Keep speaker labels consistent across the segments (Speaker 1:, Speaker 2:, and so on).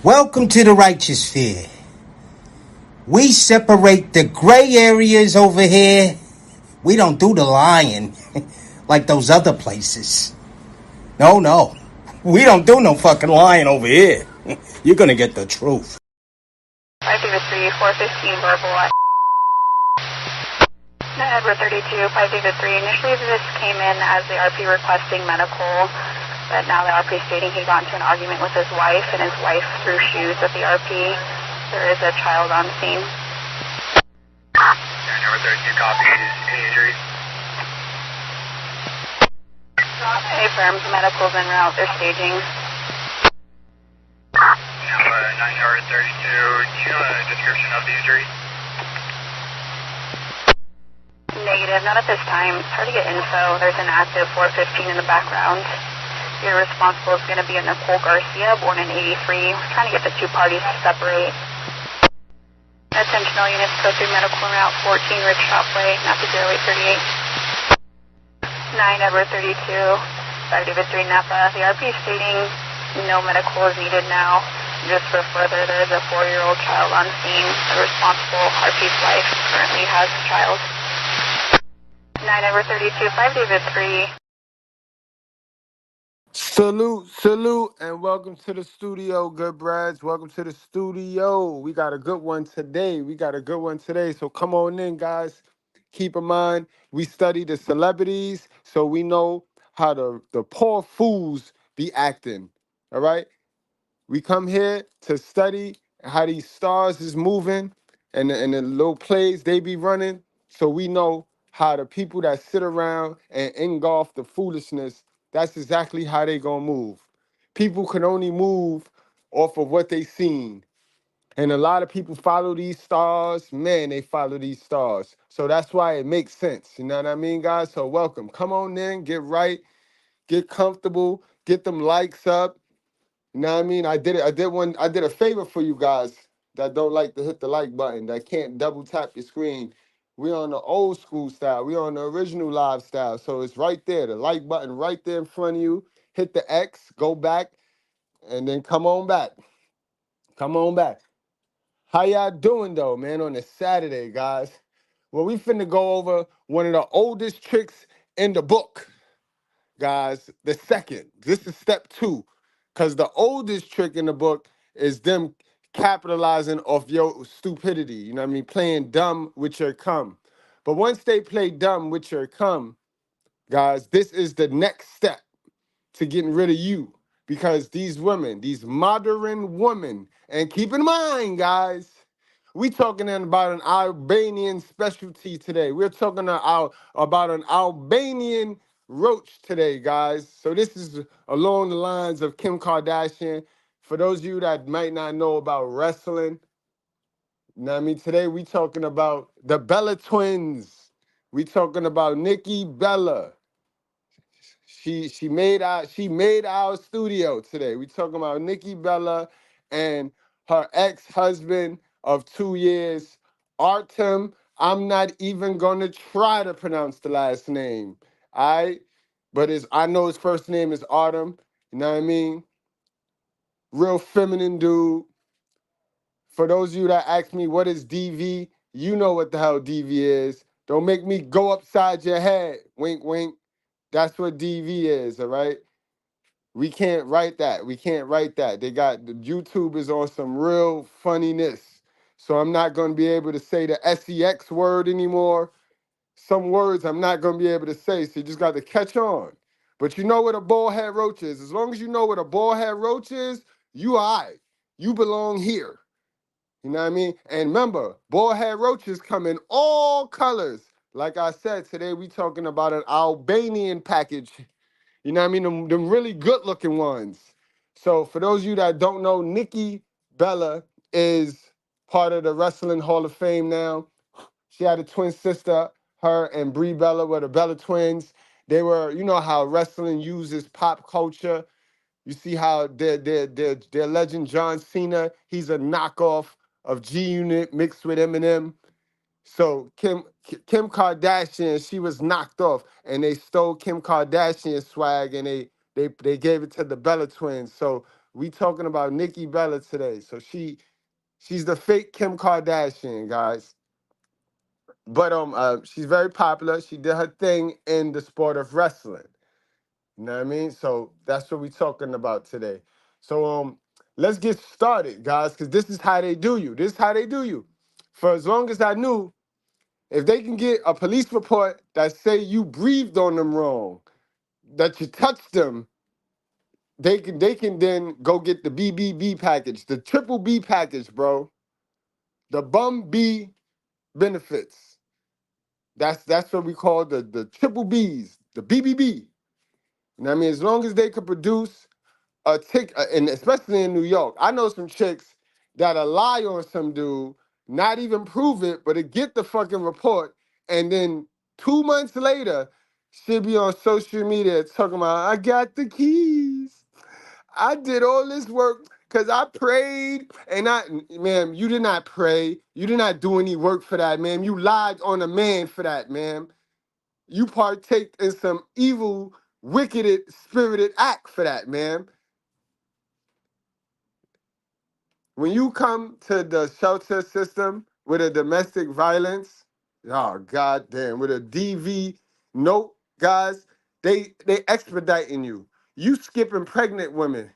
Speaker 1: Welcome to the righteous sphere. We separate the gray areas over here. We don't do the lying like those other places. No. We don't do no fucking lying over here. You're gonna get the truth.
Speaker 2: 5-3, 415 verbal. 9 Edward 32, 5-3. Initially this came in as the RP requesting medical, but now the RP stating he got into an argument with his wife and his wife threw shoes at the RP. There is a child on scene.
Speaker 3: 9 Edward 32 copies. Any injuries?
Speaker 2: Affirms medical's en route. They're staging.
Speaker 3: 9 Edward 32, do you know a description of the injury?
Speaker 2: Negative, not at this time. It's hard to get info. There's an active 415 in the background. Your responsible is going to be a Nicole Garcia, born in 83. We're trying to get the two parties to separate. Attention all units, go through medical en route 14, Rich Shopway, not to 0838. 9 Edward 32, 5 David 3 Napa. The RP stating no medical is needed now. Just for further, there is a 4-year-old child on scene. The responsible RP's wife currently has a child. 9 Edward 32, 5 David 3.
Speaker 4: Salute, and welcome to the studio, Goodbreads. Welcome to the studio. We got a good one today. So come on in, guys. Keep in mind, we study the celebrities, so we know how the poor fools be acting. All right? We come here to study how these stars is moving and the little plays they be running, so we know how the people that sit around and engulf the foolishness, that's exactly how they gonna move. People can only move off of what they seen. And a lot of people follow these stars. Man, they follow these stars. So that's why it makes sense. You know what I mean, guys? So welcome. Come on in, get right, get comfortable, get them likes up. You know what I mean? I did a favor for you guys that don't like to hit the like button, that can't double tap your screen. We on the old school style. We on the original live style. So it's right there, the like button right there in front of you. Hit the X, go back, and then come on back. Come on back. How y'all doing though, man, on a Saturday, guys? Well, we finna go over one of the oldest tricks in the book, guys. The second. This is step 2. Because the oldest trick in the book is them capitalizing off your stupidity. You know what I mean? Playing dumb with your cum. But once they play dumb with your cum, guys, this is the next step to getting rid of you. Because these women, these modern women, and keep in mind, guys, we talking about an Albanian specialty today. We're talking about an Albanian roach today, guys. So this is along the lines of Kim Kardashian. For those of you that might not know about wrestling, you know what I mean? Today we talking about the Bella twins. We talking about Nikki Bella. She made our studio today. We talking about Nikki Bella and her ex-husband of 2 years, Artem. I'm not even gonna try to pronounce the last name. I, but I know his first name is Artem. You know what I mean? Real feminine dude. For those of you that ask me what is DV, you know what the hell DV is. Don't make me go upside your head. Wink, wink. That's what DV is, all right? We can't write that. We can't write that. They got the YouTube is on some real funniness. So I'm not going to be able to say the SEX word anymore. Some words I'm not going to be able to say. So you just got to catch on. But you know what a ballhead roach is. As long as you know what a ballhead roach is, you all right. You belong here. You know what I mean? And remember, ballhead roaches come in all colors. Like I said, today we talking about an Albanian package. You know what I mean? Them really good looking ones. So for those of you that don't know, Nikki Bella is part of the Wrestling Hall of Fame now. She had a twin sister. Her and Brie Bella were the Bella twins. They were, you know how wrestling uses pop culture. You see how their legend John Cena, he's a knockoff of G Unit mixed with Eminem. So Kim Kardashian, she was knocked off, and they stole Kim Kardashian's swag, and they gave it to the Bella twins. So We talking about Nikki Bella today. So she's the fake Kim Kardashian, guys. But she's very popular. She did her thing in the sport of wrestling. You know what I mean? So that's what we talking about today. So let's get started, guys, because this is how they do you. This is how they do you. For as long as I knew, if they can get a police report that say you breathed on them wrong, that you touched them, they can then go get the BBB package, the triple B package, bro. The bum B benefits. That's what we call the triple Bs, the BBB. You know what I mean? As long as they could produce a tick, and especially in New York, I know some chicks that'll lie on some dude, not even prove it, but to get the fucking report, and then 2 months later, she'll be on social media talking about, I got the keys. I did all this work because I prayed, and ma'am, you did not pray. You did not do any work for that, ma'am. You lied on a man for that, ma'am. You partake in some evil, wicked, spirited act for that, ma'am. When you come to the shelter system with a domestic violence, oh goddamn, with a DV note, guys, they expediting you. You skipping pregnant women.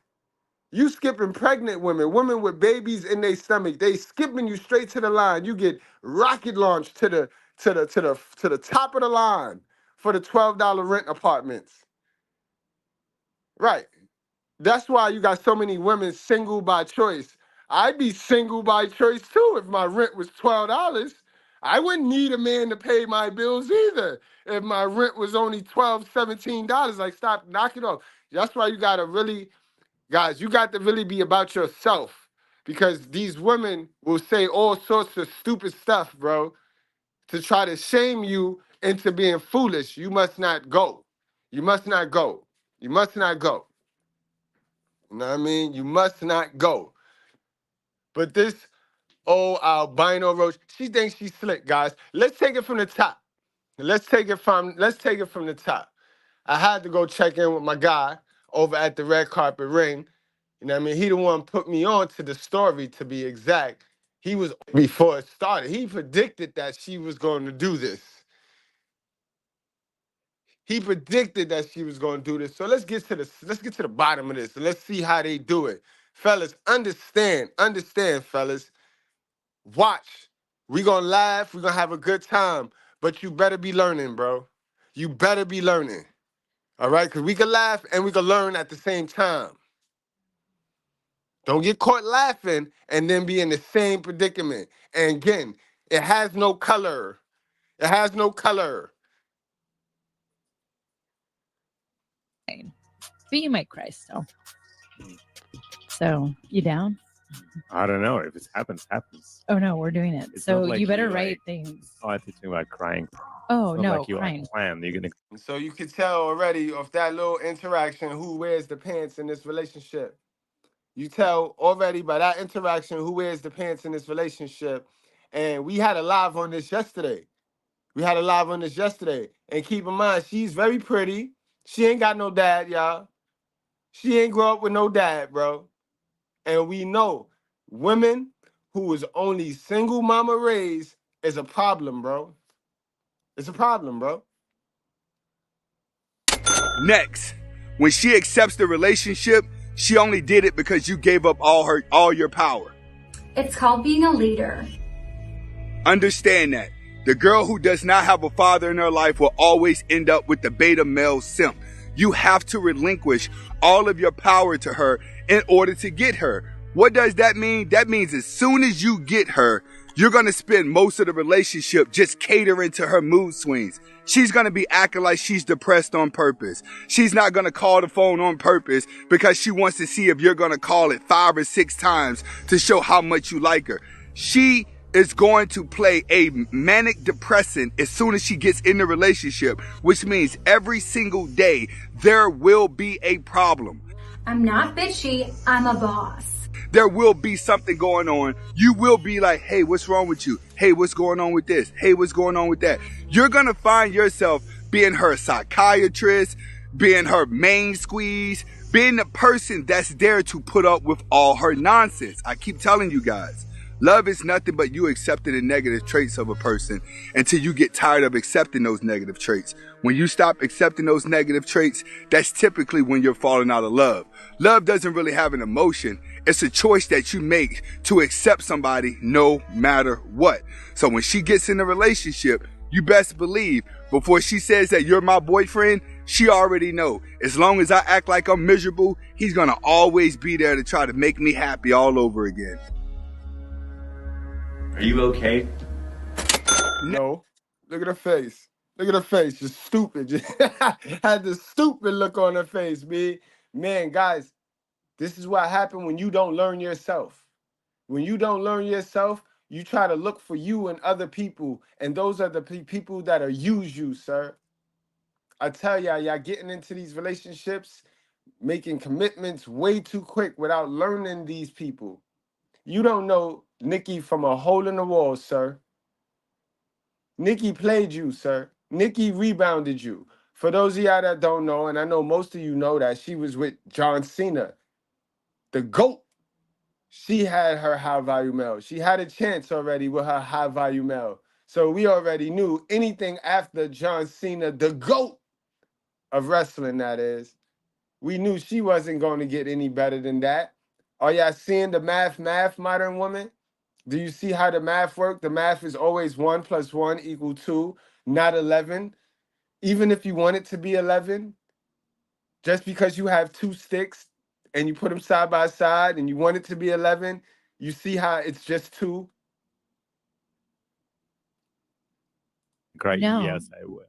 Speaker 4: You skipping pregnant women, women with babies in their stomach. They skipping you straight to the line. You get rocket launched to the top of the line for the $12 rent apartments. Right. That's why you got so many women single by choice. I'd be single by choice too if my rent was $12. I wouldn't need a man to pay my bills either if my rent was only $12, $17. Like, stop, knock it off. That's why you gotta really, guys, you got to really be about yourself, because these women will say all sorts of stupid stuff, bro, to try to shame you into being foolish. You must not go. You must not go. You must not go. You know what I mean? You must not go. But this old albino roach, she thinks she's slick, guys. Let's take it from the top. Let's take it from the top. I had to go check in with my guy over at the Red Carpet Ring. You know what I mean? He the one put me on to the story, to be exact. He was, before it started, he predicted that she was going to do this. He predicted that she was going to do this. So let's get to the bottom of this, and let's see how they do it. Fellas, understand, fellas. Watch. We gonna laugh, we gonna have a good time, but you better be learning, bro. You better be learning. All right? Because we can laugh and we can learn at the same time. Don't get caught laughing and then be in the same predicament. And again, it has no color. It has no color.
Speaker 5: But you might cry still. So, you down?
Speaker 6: I don't know. If it happens, happens.
Speaker 5: Oh, no, we're doing it.
Speaker 6: It's
Speaker 5: so
Speaker 6: not like
Speaker 5: you better
Speaker 6: you,
Speaker 5: write
Speaker 6: like-
Speaker 5: things.
Speaker 6: Oh, I think about crying.
Speaker 5: Oh,
Speaker 6: It's not
Speaker 5: no,
Speaker 6: like you
Speaker 5: crying.
Speaker 6: plan. You're gonna.
Speaker 4: So you can tell already of that little interaction who wears the pants in this relationship. You tell already by that interaction who wears the pants in this relationship. And we had a live on this yesterday. And keep in mind, she's very pretty. She ain't got no dad, y'all. She ain't grow up with no dad, bro. And we know women who was only single mama raised is a problem, bro. It's a problem, bro.
Speaker 7: Next, when she accepts the relationship, she only did it because you gave up all your power.
Speaker 8: It's called being a leader.
Speaker 7: Understand that. The girl who does not have a father in her life will always end up with the beta male simp. You have to relinquish all of your power to her in order to get her. What does that mean? That means as soon as you get her, you're going to spend most of the relationship just catering to her mood swings. She's going to be acting like she's depressed on purpose. She's not going to call the phone on purpose because she wants to see if you're going to call it 5 or 6 times to show how much you like her. She is going to play a manic depressant as soon as she gets in the relationship, which means every single day there will be a problem.
Speaker 8: I'm not bitchy, I'm a boss.
Speaker 7: There will be something going on. You will be like, hey, what's wrong with you? Hey, what's going on with this? Hey, what's going on with that? You're going to find yourself being her psychiatrist, being her main squeeze, being the person that's there to put up with all her nonsense. I keep telling you guys, love is nothing but you accepting the negative traits of a person until you get tired of accepting those negative traits. When you stop accepting those negative traits, that's typically when you're falling out of love. Love doesn't really have an emotion. It's a choice that you make to accept somebody no matter what. So when she gets in a relationship, you best believe before she says that you're my boyfriend, she already know. As long as I act like I'm miserable, he's gonna always be there to try to make me happy all over again.
Speaker 9: Are you okay?
Speaker 4: No. Look at her face. Look at her face. Just stupid. Just had the stupid look on her face, man. Man, guys, this is what happened when you don't learn yourself. When you don't learn yourself, you try to look for you and other people, and those are the people that'll use you, sir. I tell y'all getting into these relationships, making commitments way too quick without learning these people. You don't know Nikki from a hole in the wall, sir. Nikki played you, sir. Nikki rebounded you. For those of y'all that don't know, and I know most of you know that, she was with John Cena, the GOAT. She had her high value male. She had a chance already with her high value male. So we already knew anything after John Cena, the GOAT of wrestling, that is, we knew she wasn't going to get any better than that. Are y'all seeing the math, modern woman? Do you see how the math works? The math is always 1 + 1 = 2, not 11. Even if you want it to be 11, just because you have 2 sticks and you put them side by side and you want it to be 11, you see how it's just 2?
Speaker 6: Great.
Speaker 5: No.
Speaker 6: Yes, I will.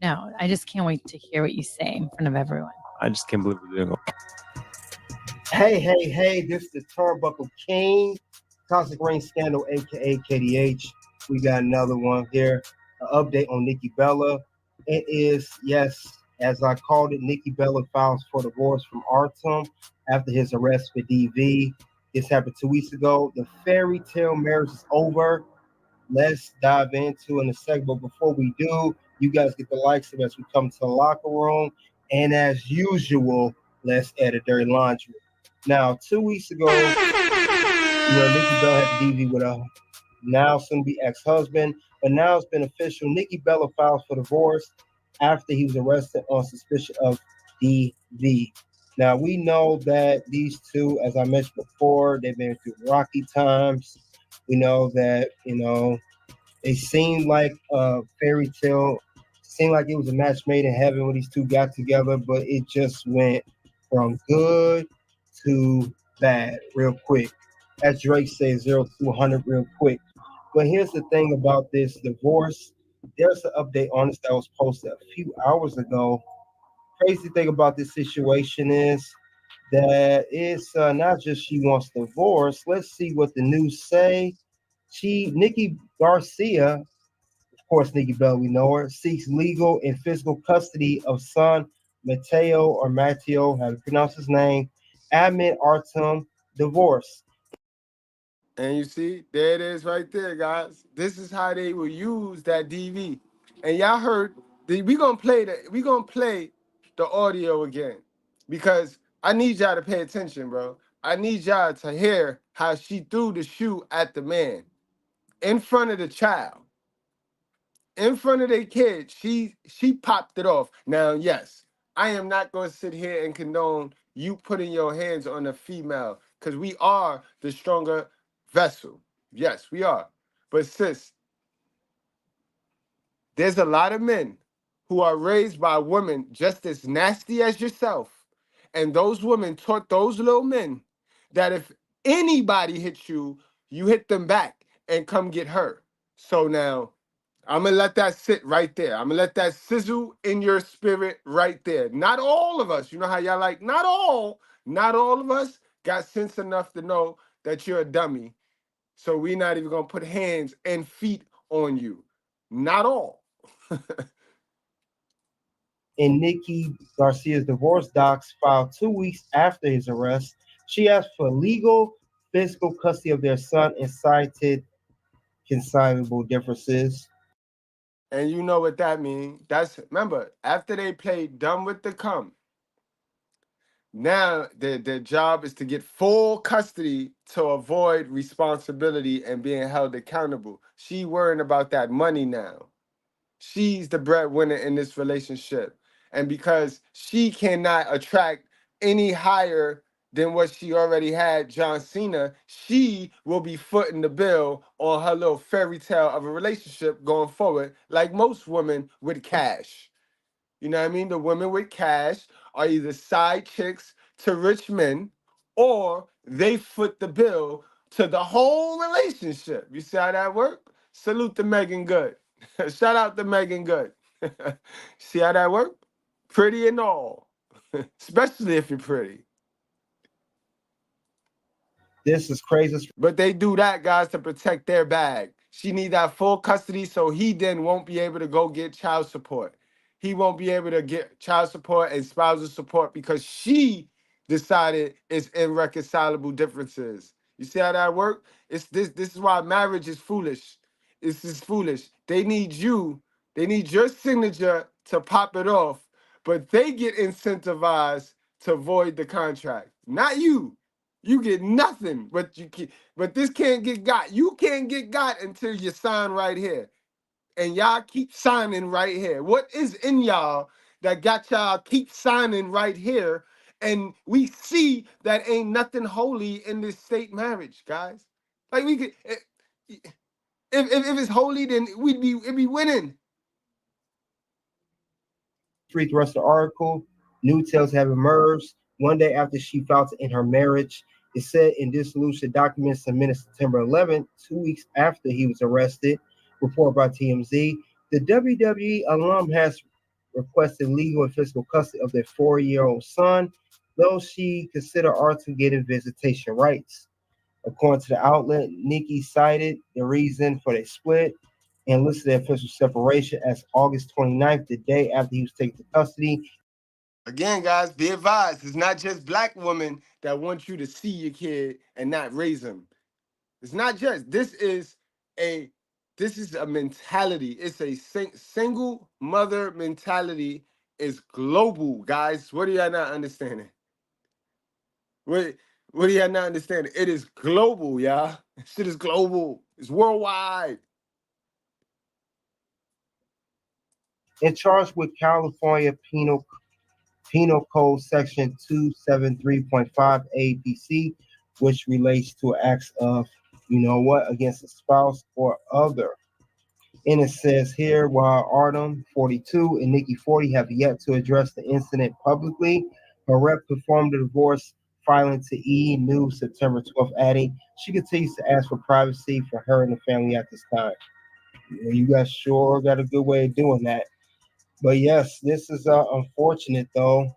Speaker 5: No, I just can't wait to hear what you say in front of everyone.
Speaker 6: I just can't believe we're doing it.
Speaker 1: Hey, this is the Turnbuckle King, Toxic Rain Scandal, aka KDH. We got another one here, an update on Nikki Bella. It is, yes, as I called it, Nikki Bella files for divorce from Artem after his arrest for DV. This happened 2 weeks ago. The fairy tale marriage is over. Let's dive into in a second. But before we do, you guys get the likes of as we come to the locker room. And as usual, let's add a dirty laundry. Now, 2 weeks ago, Nikki Bella had DV with a now soon-to-be ex-husband. But now it's been official. Nikki Bella files for divorce after he was arrested on suspicion of DV. Now, we know that these two, as I mentioned before, they've been through rocky times. We know that, it seemed like a fairy tale, seemed like it was a match made in heaven when these two got together, but it just went from good to bad real quick. As Drake says, 0 to 100 real quick. But here's the thing about this divorce. There's an update on this that was posted a few hours ago. Crazy thing about this situation is that it's not just she wants divorce. Let's see what the news say. Nikki Garcia, of course, Nikki Bella, we know her, seeks legal and physical custody of son Matteo, how to pronounce his name, amid Artem divorce.
Speaker 4: And you see, there it is right there, guys. This is how they will use that DV. And y'all heard, we gonna play the audio again, because I need y'all to pay attention, bro. I need y'all to hear how she threw the shoe at the man in front of the child, in front of their kid. She popped it off. Now, yes, I am not going to sit here and condone you putting your hands on a female, because we are the stronger vessel. Yes, we are. But sis, there's a lot of men who are raised by women just as nasty as yourself. And those women taught those little men that if anybody hits you, you hit them back and come get her. So now, I'm going to let that sit right there. I'm going to let that sizzle in your spirit right there. Not all of us, you know how y'all like, not all of us got sense enough to know that you're a dummy. So we're not even going to put hands and feet on you. Not all.
Speaker 1: In Nikki Garcia's divorce docs filed 2 weeks after his arrest, she asked for legal, physical custody of their son and cited consignable differences.
Speaker 4: And you know what that means. Remember, after they played Dumb with the Cum, Now their job is to get full custody to avoid responsibility and being held accountable. She worrying about that money now. She's the breadwinner in this relationship. And because she cannot attract any higher than what she already had, John Cena, she will be footing the bill on her little fairy tale of a relationship going forward, like most women with cash. You know what I mean? The women with cash are either side chicks to rich men or they foot the bill to the whole relationship. You see how that works? Salute to Megan Good. Shout out to Megan Good. See how that works? Pretty and all, especially if you're pretty.
Speaker 9: This is crazy.
Speaker 4: But they do that, guys, to protect their bag. She need that full custody, so he then won't be able to go get child support. He won't be able to get child support and spousal support because she decided it's irreconcilable differences. You see how that works? It's this. This is why marriage is foolish. This is foolish. They need you. They need your signature to pop it off, but they get incentivized to void the contract, not you. You get nothing, but this can't get got. You can't get got until you sign right here. And y'all keep signing right here. What is in y'all that got y'all keep signing right here? And we see that ain't nothing holy in this state marriage, guys. Like we could if it's holy, then it'd be winning.
Speaker 9: Read the rest of the article. New details have emerged one day after she filed to end her marriage. It said in dissolution documents submitted September 11th, 2 weeks after he was arrested, reported by TMZ. The WWE alum has requested legal and physical custody of their 4-year-old son, though she considered Arthur getting visitation rights. According to the outlet, Nikki cited the reason for their split and listed their official separation as August 29th, the day after he was taken to custody.
Speaker 4: Again, guys, be advised, it's not just black women that want you to see your kid and not raise him. It's not just, this is a mentality. It's a single mother mentality. Is global, guys. What are y'all not understanding? What are y'all not understanding? It is global, y'all. Shit is global. It's worldwide.
Speaker 9: In charge with California Penal Code Section 273.5 APC, which relates to acts of, against a spouse or other. And it says here, while Artem, 42, and Nikki, 40, have yet to address the incident publicly, her rep performed the divorce filing to E! News September 12th, adding she continues to ask for privacy for her and the family at this time. You guys sure got a good way of doing that. But yes, this is unfortunate, though.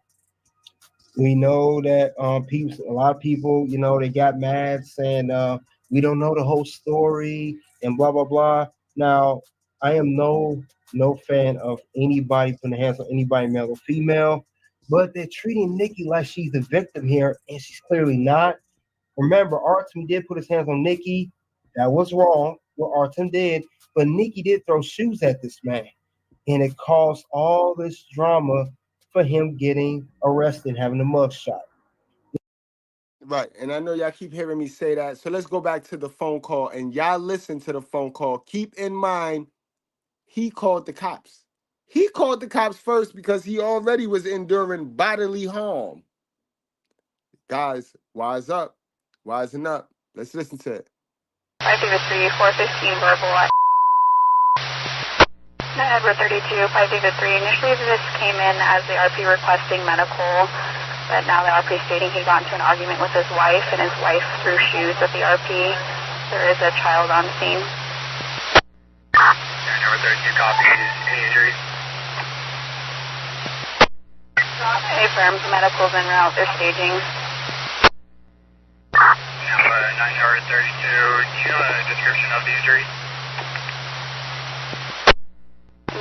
Speaker 9: We know that a lot of people, they got mad saying we don't know the whole story and blah blah blah. Now, I am no fan of anybody putting their hands on anybody, male or female, but they're treating Nikki like she's the victim here, and she's clearly not. Remember, Artem did put his hands on Nikki. That was wrong, what Artem did, but Nikki did throw shoes at this man. And it caused all this drama for him getting arrested, having a mugshot.
Speaker 4: Right. And I know y'all keep hearing me say that. So let's go back to the phone call. And y'all listen to the phone call. Keep in mind, he called the cops. He called the cops first because he already was enduring bodily harm. Guys, wise up. Wisen up. Let's listen to it.
Speaker 2: 503, 415 verbal. Edward 32, 583. Initially, this came in as the RP requesting medical, but now the RP stating he got into an argument with his wife, and his wife threw shoes at the RP. There is a child on scene.
Speaker 3: Number 32 copies. Any injuries?
Speaker 2: Affirms medical's en route. They're staging.
Speaker 3: Number 32. Do you know a description of the injury?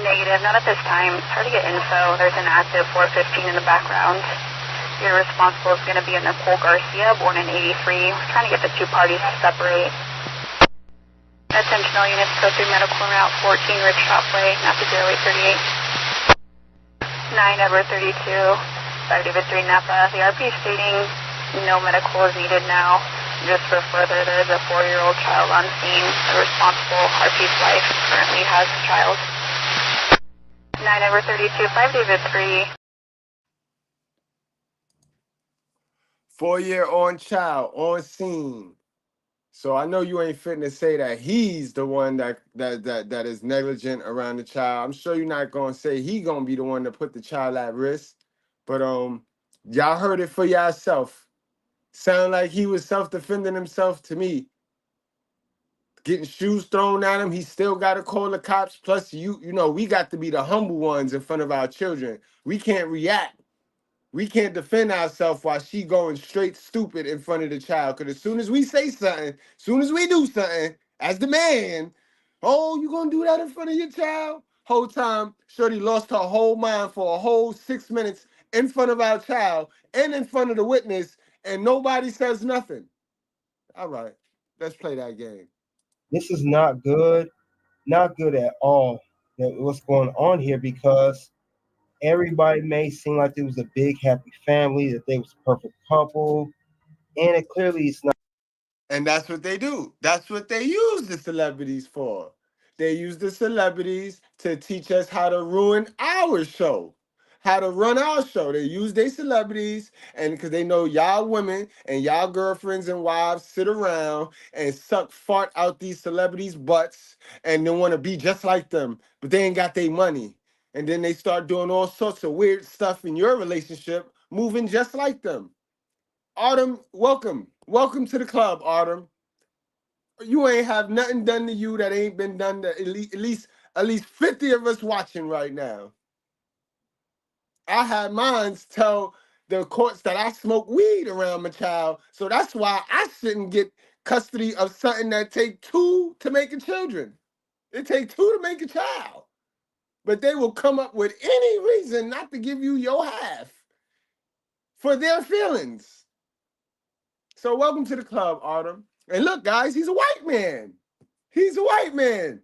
Speaker 2: Negative, not at this time. It's hard to get info. There's an active 415 in the background. Your responsible is going to be a Nicole Garcia, born in 83. We're trying to get the two parties to separate. Attention all units, go through medical en route 14, Rich Shopway, not to 0838. 9 Edward 32. 5 David 3 Napa. The RP stating no medical is needed now. Just for further, there is a 4-year-old child on scene. The responsible RP's wife currently has a child. 9 over 32, 5 David 3.
Speaker 4: 4-year-old child on scene. So I know you ain't fitting to say that he's the one that is negligent around the child. I'm sure you're not gonna say he gonna be the one to put the child at risk. But y'all heard it for yourself. Sound like he was self-defending himself to me. Getting shoes thrown at him, he still gotta call the cops. Plus, you know, we got to be the humble ones in front of our children. We can't react. We can't defend ourselves while she going straight stupid in front of the child. Because as soon as we say something, as soon as we do something, as the man, oh, you gonna do that in front of your child? Whole time, Shorty lost her whole mind for a whole 6 minutes in front of our child and in front of the witness, and nobody says nothing. All right, let's play that game.
Speaker 9: This is not good at all. What's going on here, because everybody may seem like it was a big happy family, that they was a perfect couple, and it clearly is not.
Speaker 4: And that's what they do. That's what they use the celebrities for. They use the celebrities to teach us how to ruin our show, how to run our show. They use their celebrities, and because they know y'all women and y'all girlfriends and wives sit around and suck fart out these celebrities' butts and they want to be just like them, but they ain't got their money. And then they start doing all sorts of weird stuff in your relationship, moving just like them. Autumn, welcome. Welcome to the club, Autumn. You ain't have nothing done to you that ain't been done to at least 50 of us watching right now. I had mines tell the courts that I smoke weed around my child, so that's why I shouldn't get custody of something that take 2 to make a children. It take 2 to make a child. But they will come up with any reason not to give you your half for their feelings. So welcome to the club, Autumn. And look, guys, he's a white man. He's a white man,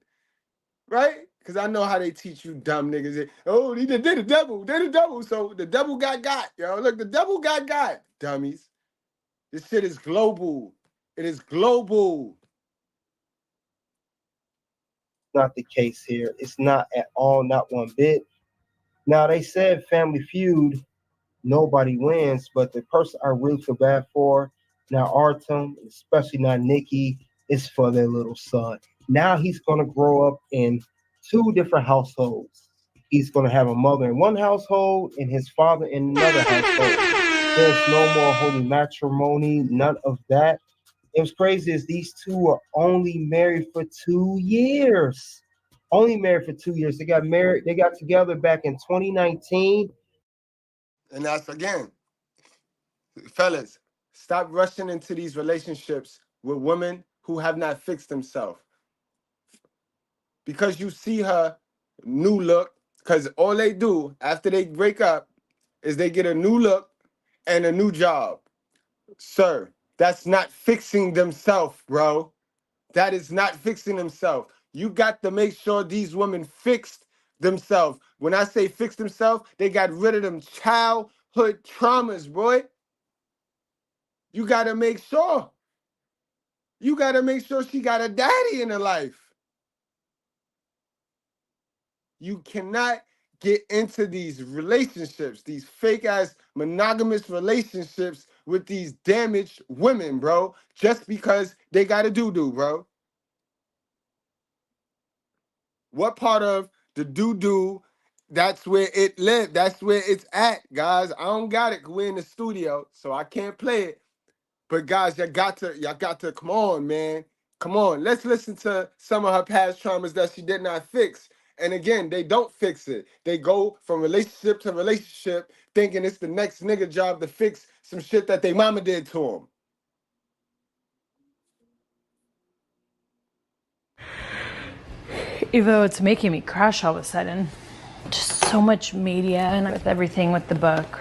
Speaker 4: right? Because I know how they teach you dumb niggas. Oh, they the devil. So the devil got. Yo, look, the devil got. Dummies. This shit is global. It is global.
Speaker 9: Not the case here. It's not at all, not one bit. Now, they said Family Feud, nobody wins, but the person I really feel bad for, now Artem, especially now Nikki, is for their little son. Now he's going to grow up in 2 different households. He's going to have a mother in one household and his father in another household. There's no more holy matrimony, none of that. It was crazy is these 2 are only married for 2 years. Only married for 2 years. They got married. They got together back in 2019.
Speaker 4: And that's, again, fellas, stop rushing into these relationships with women who have not fixed themselves. Because you see her new look, because all they do after they break up is they get a new look and a new job. Sir, that's not fixing themselves, bro. That is not fixing themselves. You got to make sure these women fixed themselves. When I say fix themselves, they got rid of them childhood traumas, boy. You got to make sure. You got to make sure she got a daddy in her life. You cannot get into these relationships, these fake-ass monogamous relationships with these damaged women, bro, just because they got a doo-doo, bro. What part of the doo-doo, that's where it lives, that's where it's at, guys. I don't got it, 'cause we're in the studio, so I can't play it. But guys, y'all got to, come on, man. Come on, let's listen to some of her past traumas that she did not fix. And again, they don't fix it. They go from relationship to relationship thinking it's the next nigga job to fix some shit that they mama did to them.
Speaker 5: Evo, it's making me crash all of a sudden. Just so much media and with everything with the book.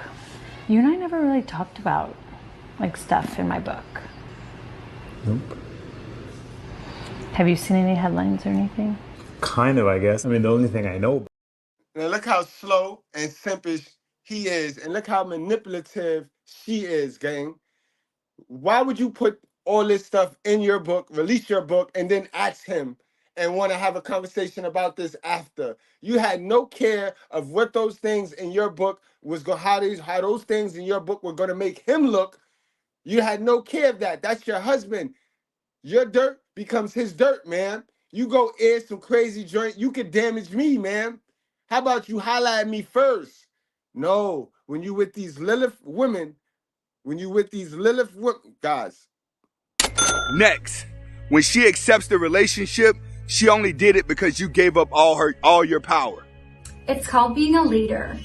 Speaker 5: You and I never really talked about like stuff in my book.
Speaker 6: Nope.
Speaker 5: Have you seen any headlines or anything?
Speaker 6: Kind of, I guess. I mean, the only thing I know.
Speaker 4: Now look how slow and simpish he is, and look how manipulative she is, gang. Why would you put all this stuff in your book, release your book, and then ask him and want to have a conversation about this after? You had no care of what those things in your book was going, how those things in your book were going to make him look. You had no care of that. That's your husband. Your dirt becomes his dirt, man. You go air some crazy joint, you could damage me, man. How about you holler at me first? No, when you with these Lilith women, guys.
Speaker 7: Next, when she accepts the relationship, she only did it because you gave up all your power.
Speaker 8: It's called being a leader.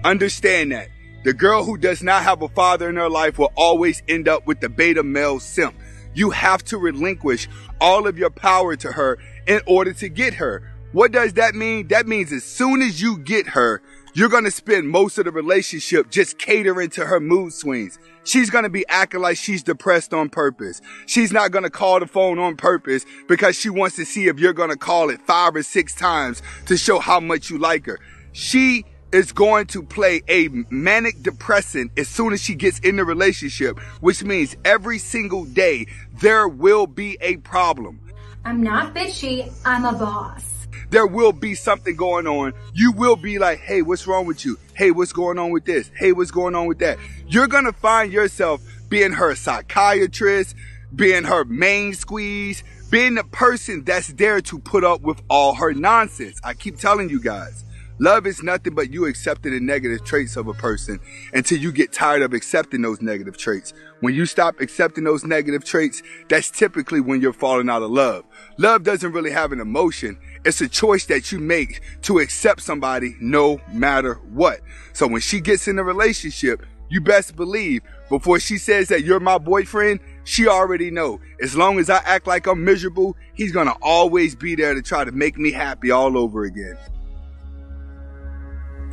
Speaker 7: Understand that. The girl who does not have a father in her life will always end up with the beta male simp. You have to relinquish all of your power to her in order to get her. What does that mean? That means as soon as you get her, you're going to spend most of the relationship just catering to her mood swings. She's going to be acting like she's depressed on purpose. She's not going to call the phone on purpose because she wants to see if you're going to call it 5 or 6 times to show how much you like her. She is going to play a manic depressant as soon as she gets in the relationship, which means every single day there will be a problem.
Speaker 8: I'm not bitchy, I'm a boss.
Speaker 7: There will be something going on. You will be like, hey, what's wrong with you? Hey, what's going on with this? Hey, what's going on with that? You're going to find yourself being her psychiatrist, being her main squeeze, being the person that's there to put up with all her nonsense. I keep telling you guys, love is nothing but you accepting the negative traits of a person until you get tired of accepting those negative traits. When you stop accepting those negative traits, that's typically when you're falling out of love. Love doesn't really have an emotion. It's a choice that you make to accept somebody no matter what. So when she gets in a relationship, you best believe before she says that you're my boyfriend, she already know. As long as I act like I'm miserable, he's gonna always be there to try to make me happy all over again.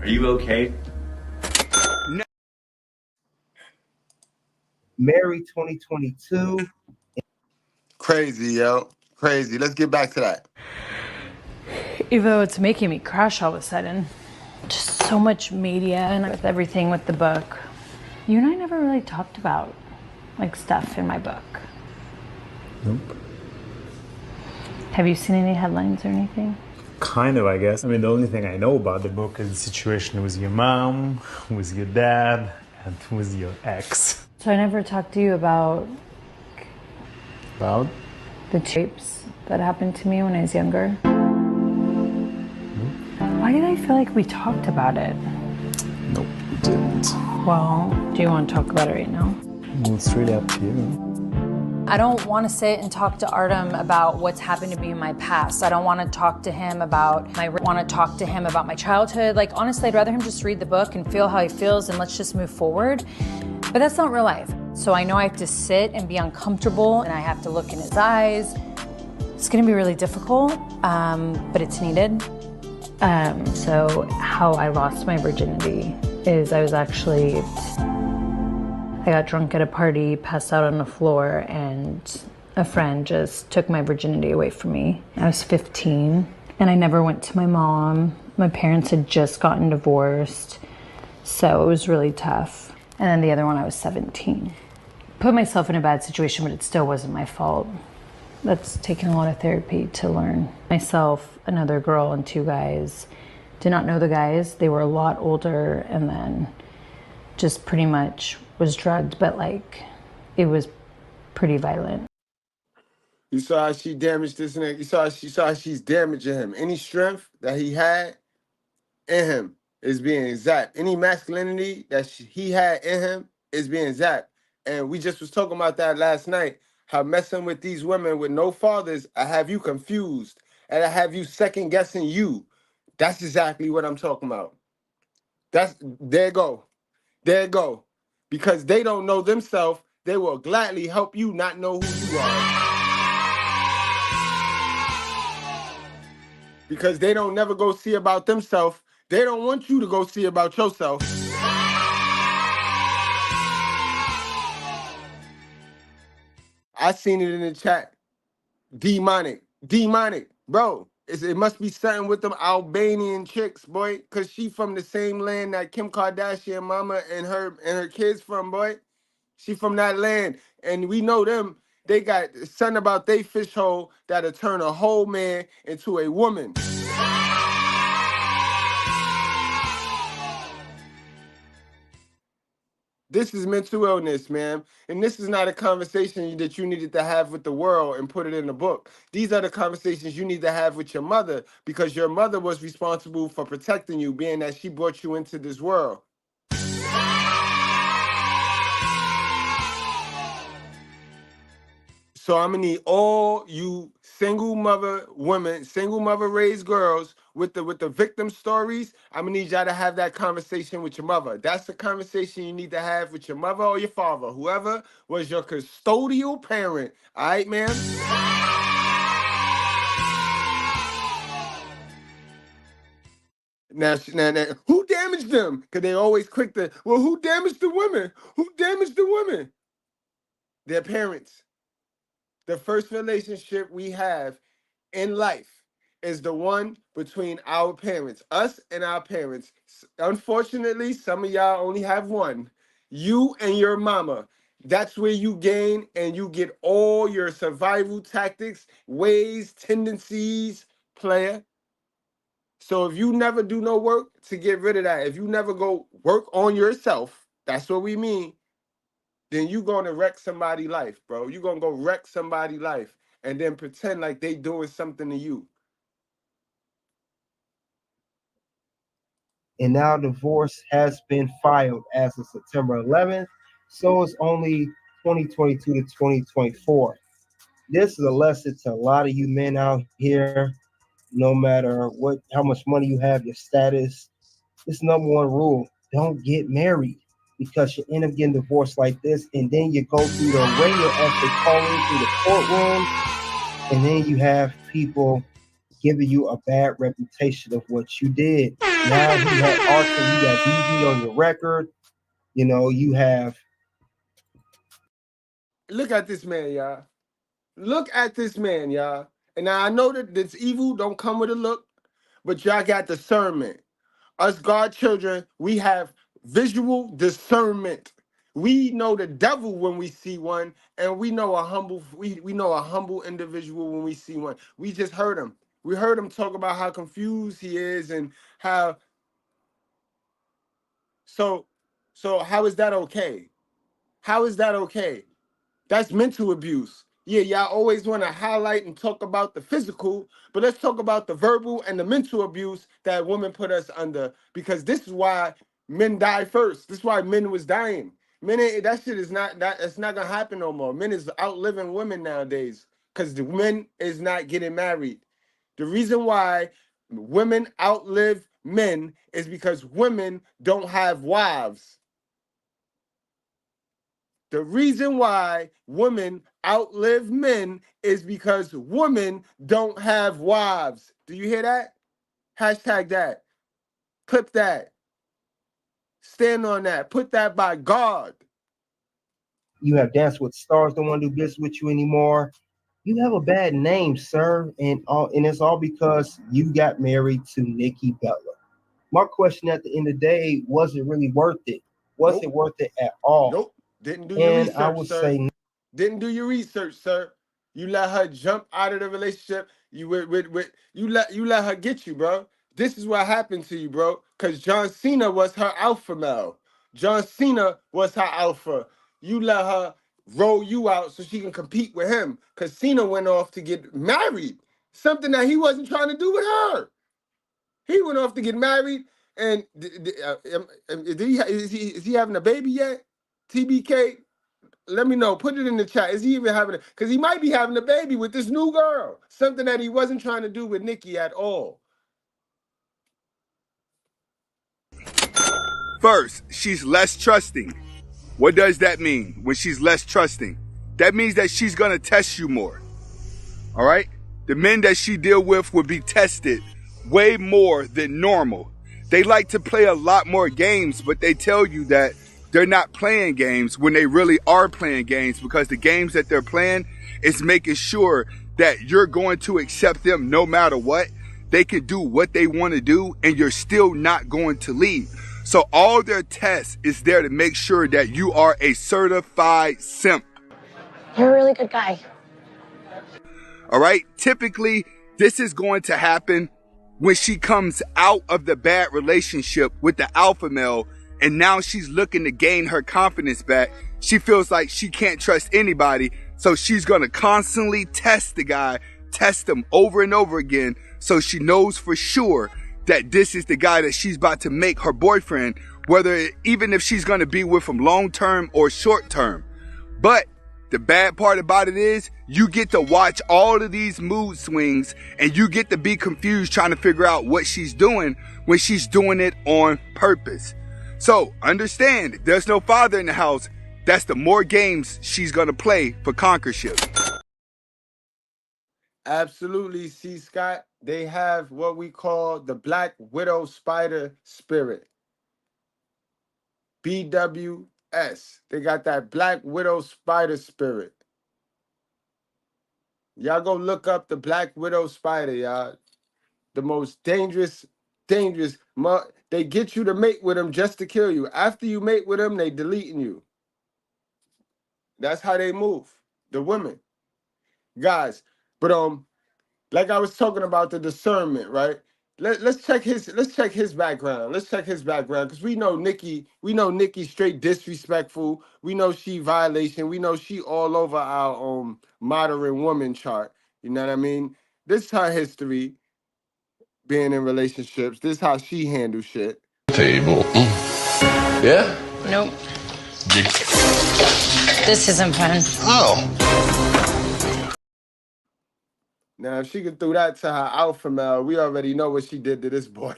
Speaker 10: Are you okay?
Speaker 9: Mary 2022.
Speaker 4: Crazy, yo. Crazy. Let's get back to that.
Speaker 5: Evo, it's making me crash all of a sudden. Just so much media and with everything with the book. You and I never really talked about like stuff in my book.
Speaker 6: Nope.
Speaker 5: Have you seen any headlines or anything?
Speaker 6: Kind of, I guess. I mean, the only thing I know about the book is the situation with your mom, with your dad, and with your ex.
Speaker 5: So I never talked to you about the tapes that happened to me when I was younger. Why did I feel like we talked about it?
Speaker 6: Nope, we didn't.
Speaker 5: Well, do you want to talk about it right now?
Speaker 6: Well, it's really up to you.
Speaker 5: I don't want to sit and talk to Artem about what's happened to me in my past. I don't want to talk to him about my childhood. Like, honestly, I'd rather him just read the book and feel how he feels and let's just move forward. But that's not real life. So I know I have to sit and be uncomfortable and I have to look in his eyes. It's going to be really difficult, but it's needed. So how I lost my virginity is I got drunk at a party, passed out on the floor, and a friend just took my virginity away from me. I was 15, and I never went to my mom. My parents had just gotten divorced, so it was really tough. And then the other one, I was 17. Put myself in a bad situation, but it still wasn't my fault. That's taken a lot of therapy to learn. Myself, another girl, and 2 guys. Did not know the guys. They were a lot older, and then just pretty much was drugged, but like it was pretty violent.
Speaker 4: You saw how she damaged this nigga. You saw how she's damaging him. Any strength that he had in him is being zapped. Any masculinity that he had in him is being zapped. And we just was talking about that last night. How messing with these women with no fathers, I have you confused and I have you second guessing you. That's exactly what I'm talking about. There you go. Because they don't know themselves, they will gladly help you not know who you are. Because they don't never go see about themselves. They don't want you to go see about yourself. I seen it in the chat. Demonic. Bro, It must be something with them Albanian chicks, boy, cause she from the same land that Kim Kardashian mama and her kids from, boy. She from that land, and we know them. They got something about they fish hole that'll turn a whole man into a woman. This is mental illness, man. And this is not a conversation that you needed to have with the world and put it in a book. These are the conversations you need to have with your mother, because your mother was responsible for protecting you, being that she brought you into this world. So I'm gonna need all you single mother women, single mother raised girls with the victim stories. I'm gonna need y'all to have that conversation with your mother. That's the conversation you need to have with your mother or your father, whoever was your custodial parent. All right, ma'am? Now, who damaged them? Because they always quick to, well, who damaged the women? Who damaged the women? Their parents. The first relationship we have in life is the one between our parents, us and our parents. Unfortunately, some of y'all only have one. You and your mama. That's where you gain and you get all your survival tactics, ways, tendencies, player. So if you never do no work to get rid of that, if you never go work on yourself, that's what we mean, then you gonna wreck somebody's life, bro. You gonna go wreck somebody's life and then pretend like they doing something to you.
Speaker 9: And now divorce has been filed as of September 11th, so it's only 2022 to 2024. This is a lesson to a lot of you men out here, no matter how much money you have, your status. This number one rule: don't get married, because you end up getting divorced like this, and then you go through the ringer as they call it, through the courtroom, and then you have people giving you a bad reputation of what you did. Now you have arson, you got DV on your record. You know, you have.
Speaker 4: Look at this man, y'all. Look at this man, y'all. And now I know that this evil don't come with a look, but y'all got discernment. Us God children, we have visual discernment. We know the devil when we see one, and we know a humble individual when we see one. We just heard him. We heard him talk about how confused he is and how. So how is that okay? How is that okay? That's mental abuse. Yeah, y'all always want to highlight and talk about the physical, but let's talk about the verbal and the mental abuse that women put us under, because this is why men die first. This is why men was dying. That shit is not, it's not gonna happen no more. Men is outliving women nowadays because the men is not getting married. The reason why women outlive men is because women don't have wives. The reason why women outlive men is because women don't have wives. Do you hear that? Hashtag that. Clip that. Stand on that. Put that by God.
Speaker 9: You have Dance with Stars, don't want to do business with you anymore. You have a bad name, sir, and it's all because you got married to Nikki Bella. My question at the end of the day, was it really worth it? Was it worth it at all?
Speaker 4: Nope. Didn't do your research,
Speaker 9: I would say,
Speaker 4: didn't do your research, sir. You let her jump out of the relationship. You let her get you, bro. This is what happened to you, bro. Because John Cena was her alpha male. John Cena was her alpha. You let her roll you out so she can compete with him. Because Cena went off to get married. Something that he wasn't trying to do with her. He went off to get married. And is he having a baby yet? TBK, let me know. Put it in the chat. Is he even having it? Because he might be having a baby with this new girl. Something that he wasn't trying to do with Nikki at all.
Speaker 7: First, she's less trusting. What does that mean when she's less trusting? That means that she's going to test you more. All right? The men that she deal with will be tested way more than normal. They like to play a lot more games, but they tell you that they're not playing games when they really are playing games, because the games that they're playing is making sure that you're going to accept them no matter what. they can do what they want to do and you're still not going to leave. So all their tests is there to make sure that you are a certified simp.
Speaker 10: You're a really good guy.
Speaker 7: All right. Typically, this is going to happen when she comes out of the bad relationship with the alpha male and now she's looking to gain her confidence back. She feels like she can't trust anybody. So she's going to constantly test the guy, test him over and over again. So she knows for sure that this is the guy that she's about to make her boyfriend, even if she's going to be with him long term or short term. But the bad part about it is you get to watch all of these mood swings and you get to be confused trying to figure out what she's doing when she's doing it on purpose. So understand, there's no father in the house. That's the more games she's going to play for conquership.
Speaker 4: Absolutely, C. Scott. They have what we call the Black Widow Spider Spirit. BWS. They got that Black Widow Spider Spirit. Y'all go look up the Black Widow Spider, y'all. The most dangerous. They get you to mate with them just to kill you. After you mate with them, they deleting you. That's how they move. The women. Guys. But like I was talking about the discernment, right? Let's check his background. Let's check his background because we know Nikki straight disrespectful. We know she violation. We know she all over our modern woman chart. You know what I mean? This is her history being in relationships. This is how she handles shit.
Speaker 11: Table. Yeah?
Speaker 10: Nope. This isn't fun.
Speaker 11: Oh.
Speaker 4: Now, if she could throw that to her alpha male, we already know what she did to this boy.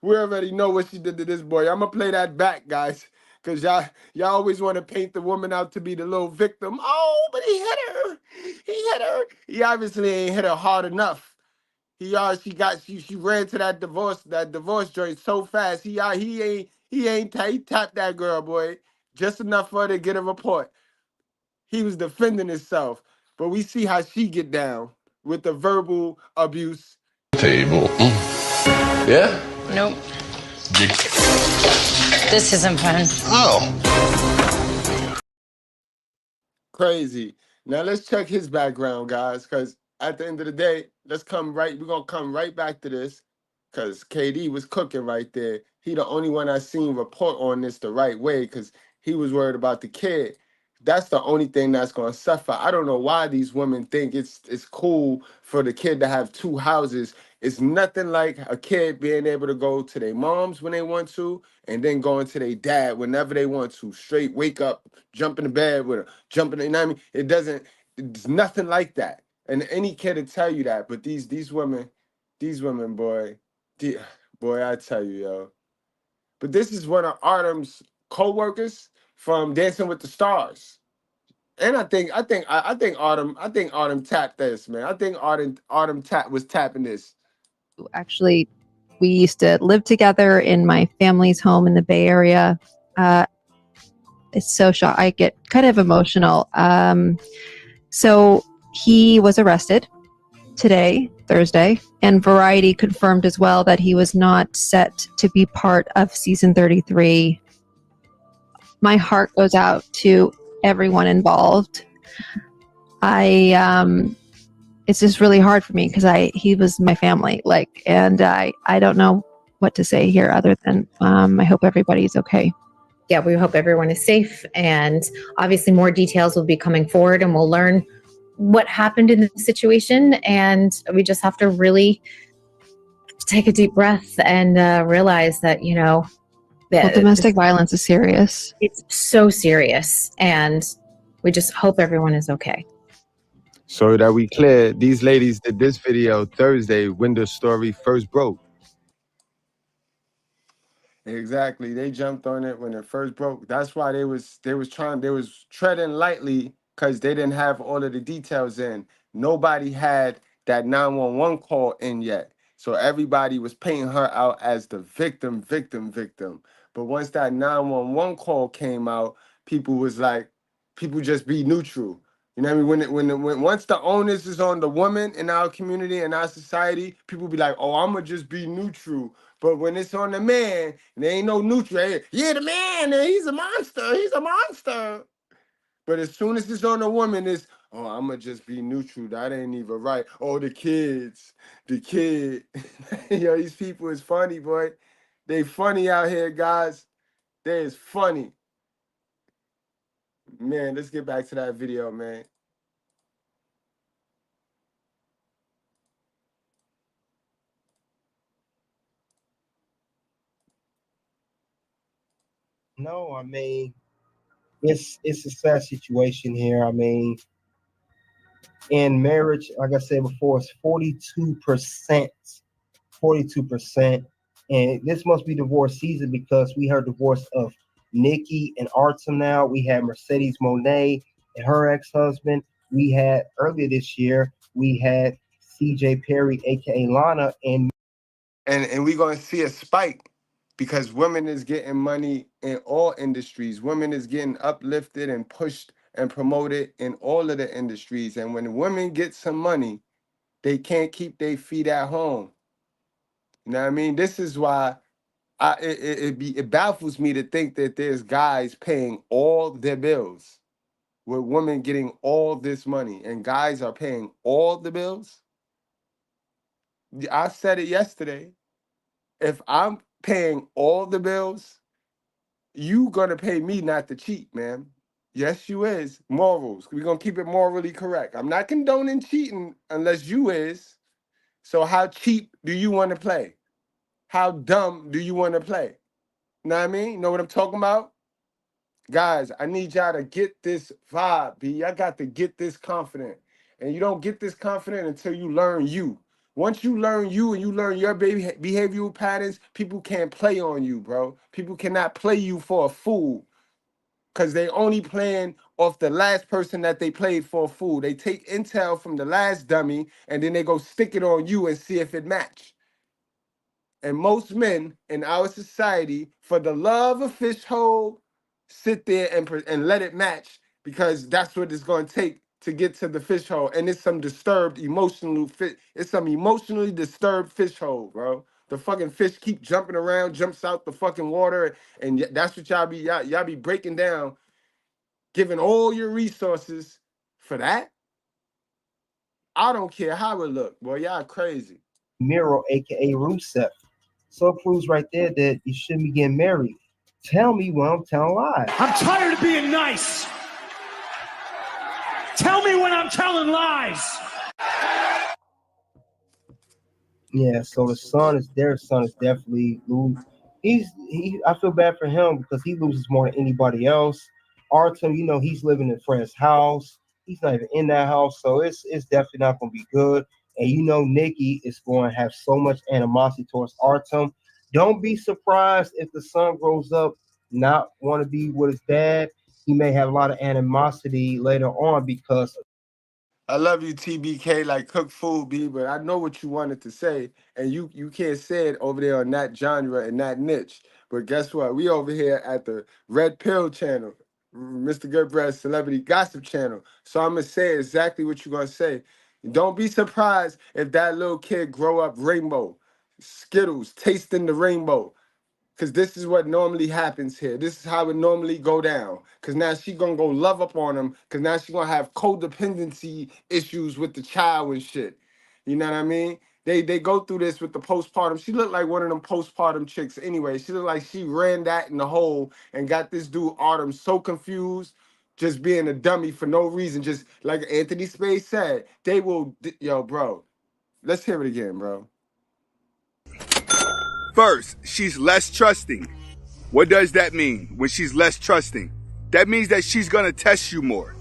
Speaker 4: We already know what she did to this boy. I'm going to play that back, guys, because y'all always want to paint the woman out to be the little victim. Oh, but he hit her. He hit her. He obviously ain't hit her hard enough. She ran to that divorce joint so fast. He tapped that girl, boy, just enough for her to get a report. He was defending himself, but we see how she get down with the verbal abuse.
Speaker 11: Table. Yeah?
Speaker 10: Nope. This isn't fun.
Speaker 11: Oh.
Speaker 4: Crazy. Now let's check his background, guys, because at the end of the day, we're gonna come right back to this, because KD was cooking right there. He the only one I seen report on this the right way, because he was worried about the kid. That's the only thing that's gonna suffer. I don't know why these women think it's cool for the kid to have two houses. It's nothing like a kid being able to go to their moms when they want to, and then going to their dad whenever they want to. Straight wake up, jump in the bed with her, you know what I mean? It's nothing like that. And any kid will tell you that. But these women, boy, I tell you, yo. But this is one of Artem's co-workers from Dancing with the Stars. And I think Artem tapped this, man. I think Artem was tapping this.
Speaker 12: Actually, we used to live together in my family's home in the Bay Area. It's so shocking. I get kind of emotional. So he was arrested today, Thursday, and Variety confirmed as well that he was not set to be part of season 33. My heart goes out to everyone involved. It's just really hard for me because he was my family, and I don't know what to say here other than I hope everybody's okay.
Speaker 13: Yeah, we hope everyone is safe, and obviously more details will be coming forward, and we'll learn what happened in the situation, and we just have to really take a deep breath and realize that,
Speaker 12: domestic violence is serious.
Speaker 13: It's so serious, and we just hope everyone is okay.
Speaker 4: So that we clear, these ladies did this video Thursday when the story first broke. Exactly. They jumped on it when it first broke. That's why they was treading lightly, because they didn't have all of the details in. Nobody had that 911 call in yet. So everybody was painting her out as the victim. But once that 911 call came out, people just be neutral. You know what I mean? When once the onus is on the woman in our community and our society, people be like, "Oh, I'ma just be neutral." But when it's on the man, there ain't no neutral. Hey, yeah, the man, he's a monster. He's a monster. But as soon as it's on the woman, it's, "Oh, I'ma just be neutral. That ain't even right." Oh, the kids, the kid. Yo, these people is funny, boy. They funny out here, guys. They is funny. Man, let's get back to that video, man.
Speaker 9: No, I mean, it's a sad situation here. I mean, in marriage, like I said before, it's 42%. 42%. And this must be divorce season because we heard divorce of Nikki and Artem now. We had Mercedes Monet and her ex-husband. We had earlier this year, we had CJ Perry, aka Lana, and
Speaker 4: we're gonna see a spike because women is getting money in all industries. Women is getting uplifted and pushed and promoted in all of the industries. And when women get some money, they can't keep their feet at home. You know what I mean? This is why it baffles me to think that there's guys paying all their bills with women getting all this money and guys are paying all the bills. I said it yesterday. If I'm paying all the bills, you gonna pay me not to cheat, man. Yes, you is. Morals. We're gonna keep it morally correct. I'm not condoning cheating unless you is. So how cheap do you want to play? How dumb do you want to play? Know what I mean? Know what I'm talking about? Guys, I need y'all to get this vibe, B. Y'all got to get this confident. And you don't get this confident until you learn you. Once you learn you and you learn your behavioral patterns, people can't play on you, bro. People cannot play you for a fool because they only playing off the last person that they played for a fool. They take intel from the last dummy and then they go stick it on you and see if it match. And most men in our society, for the love of fish hole, sit there and let it match because that's what it's going to take to get to the fish hole. And it's some disturbed it's some emotionally disturbed fish hole, bro. The fucking fish keep jumping around, jumps out the fucking water, and that's what y'all be breaking down, giving all your resources for that. I don't care how it look, boy. Y'all crazy.
Speaker 9: Miro, aka Rusev. So it proves right there that you shouldn't be getting married. Tell me when I'm telling lies.
Speaker 14: I'm tired of being nice. Tell me when I'm telling lies.
Speaker 9: Yeah, so their son is definitely lose. I feel bad for him because he loses more than anybody else. Artem, you know, he's living in Fred's house. He's not even in that house, so it's definitely not going to be good. And you know, Nikki is going to have so much animosity towards Artem. Don't be surprised if the son grows up not want to be with his dad. He may have a lot of animosity later on because.
Speaker 4: I love you, TBK, like cook food, B, but I know what you wanted to say, and you can't say it over there on that genre and that niche. But guess what? We over here at the Red Pill channel, Mr. Goodbread Celebrity Gossip channel. So I'm going to say exactly what you're going to say. Don't be surprised if that little kid grow up rainbow, Skittles, tasting the rainbow. Because this is what normally happens here. This is how it normally go down. Because now she going to go love up on him. Because now she going to have codependency issues with the child and shit. You know what I mean? They go through this with the postpartum. She looked like one of them postpartum chicks anyway. She looked like she ran that in the hole and got this dude Autumn so confused, just being a dummy for no reason. Just like Anthony Spade said, they will, yo, bro. Let's hear it again, bro.
Speaker 7: First, she's less trusting. What does that mean when she's less trusting? That means that she's going to test you more.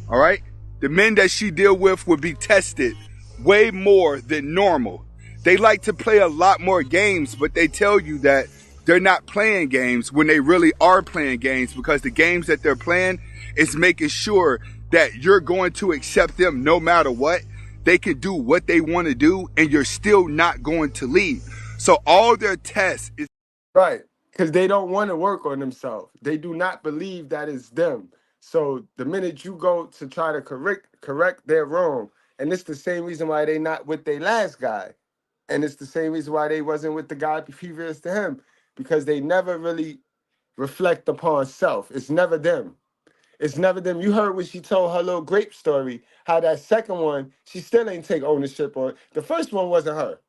Speaker 7: All right? The men that she deal with will be tested way more than normal. They like to play a lot more games, but they tell you that they're not playing games when they really are playing games because the games that they're playing is making sure that you're going to accept them no matter what. They can do what they want to do and you're still not going to leave. So all their tests is
Speaker 4: right, because they don't want to work on themselves. They do not believe that it's them. So the minute you go to try to correct their wrong, and it's the same reason why they not with their last guy. And it's the same reason why they wasn't with the guy previous to him, because they never really reflect upon self. It's never them. It's never them. You heard when she told her little grape story, how that second one, she still ain't take ownership on. The first one wasn't her.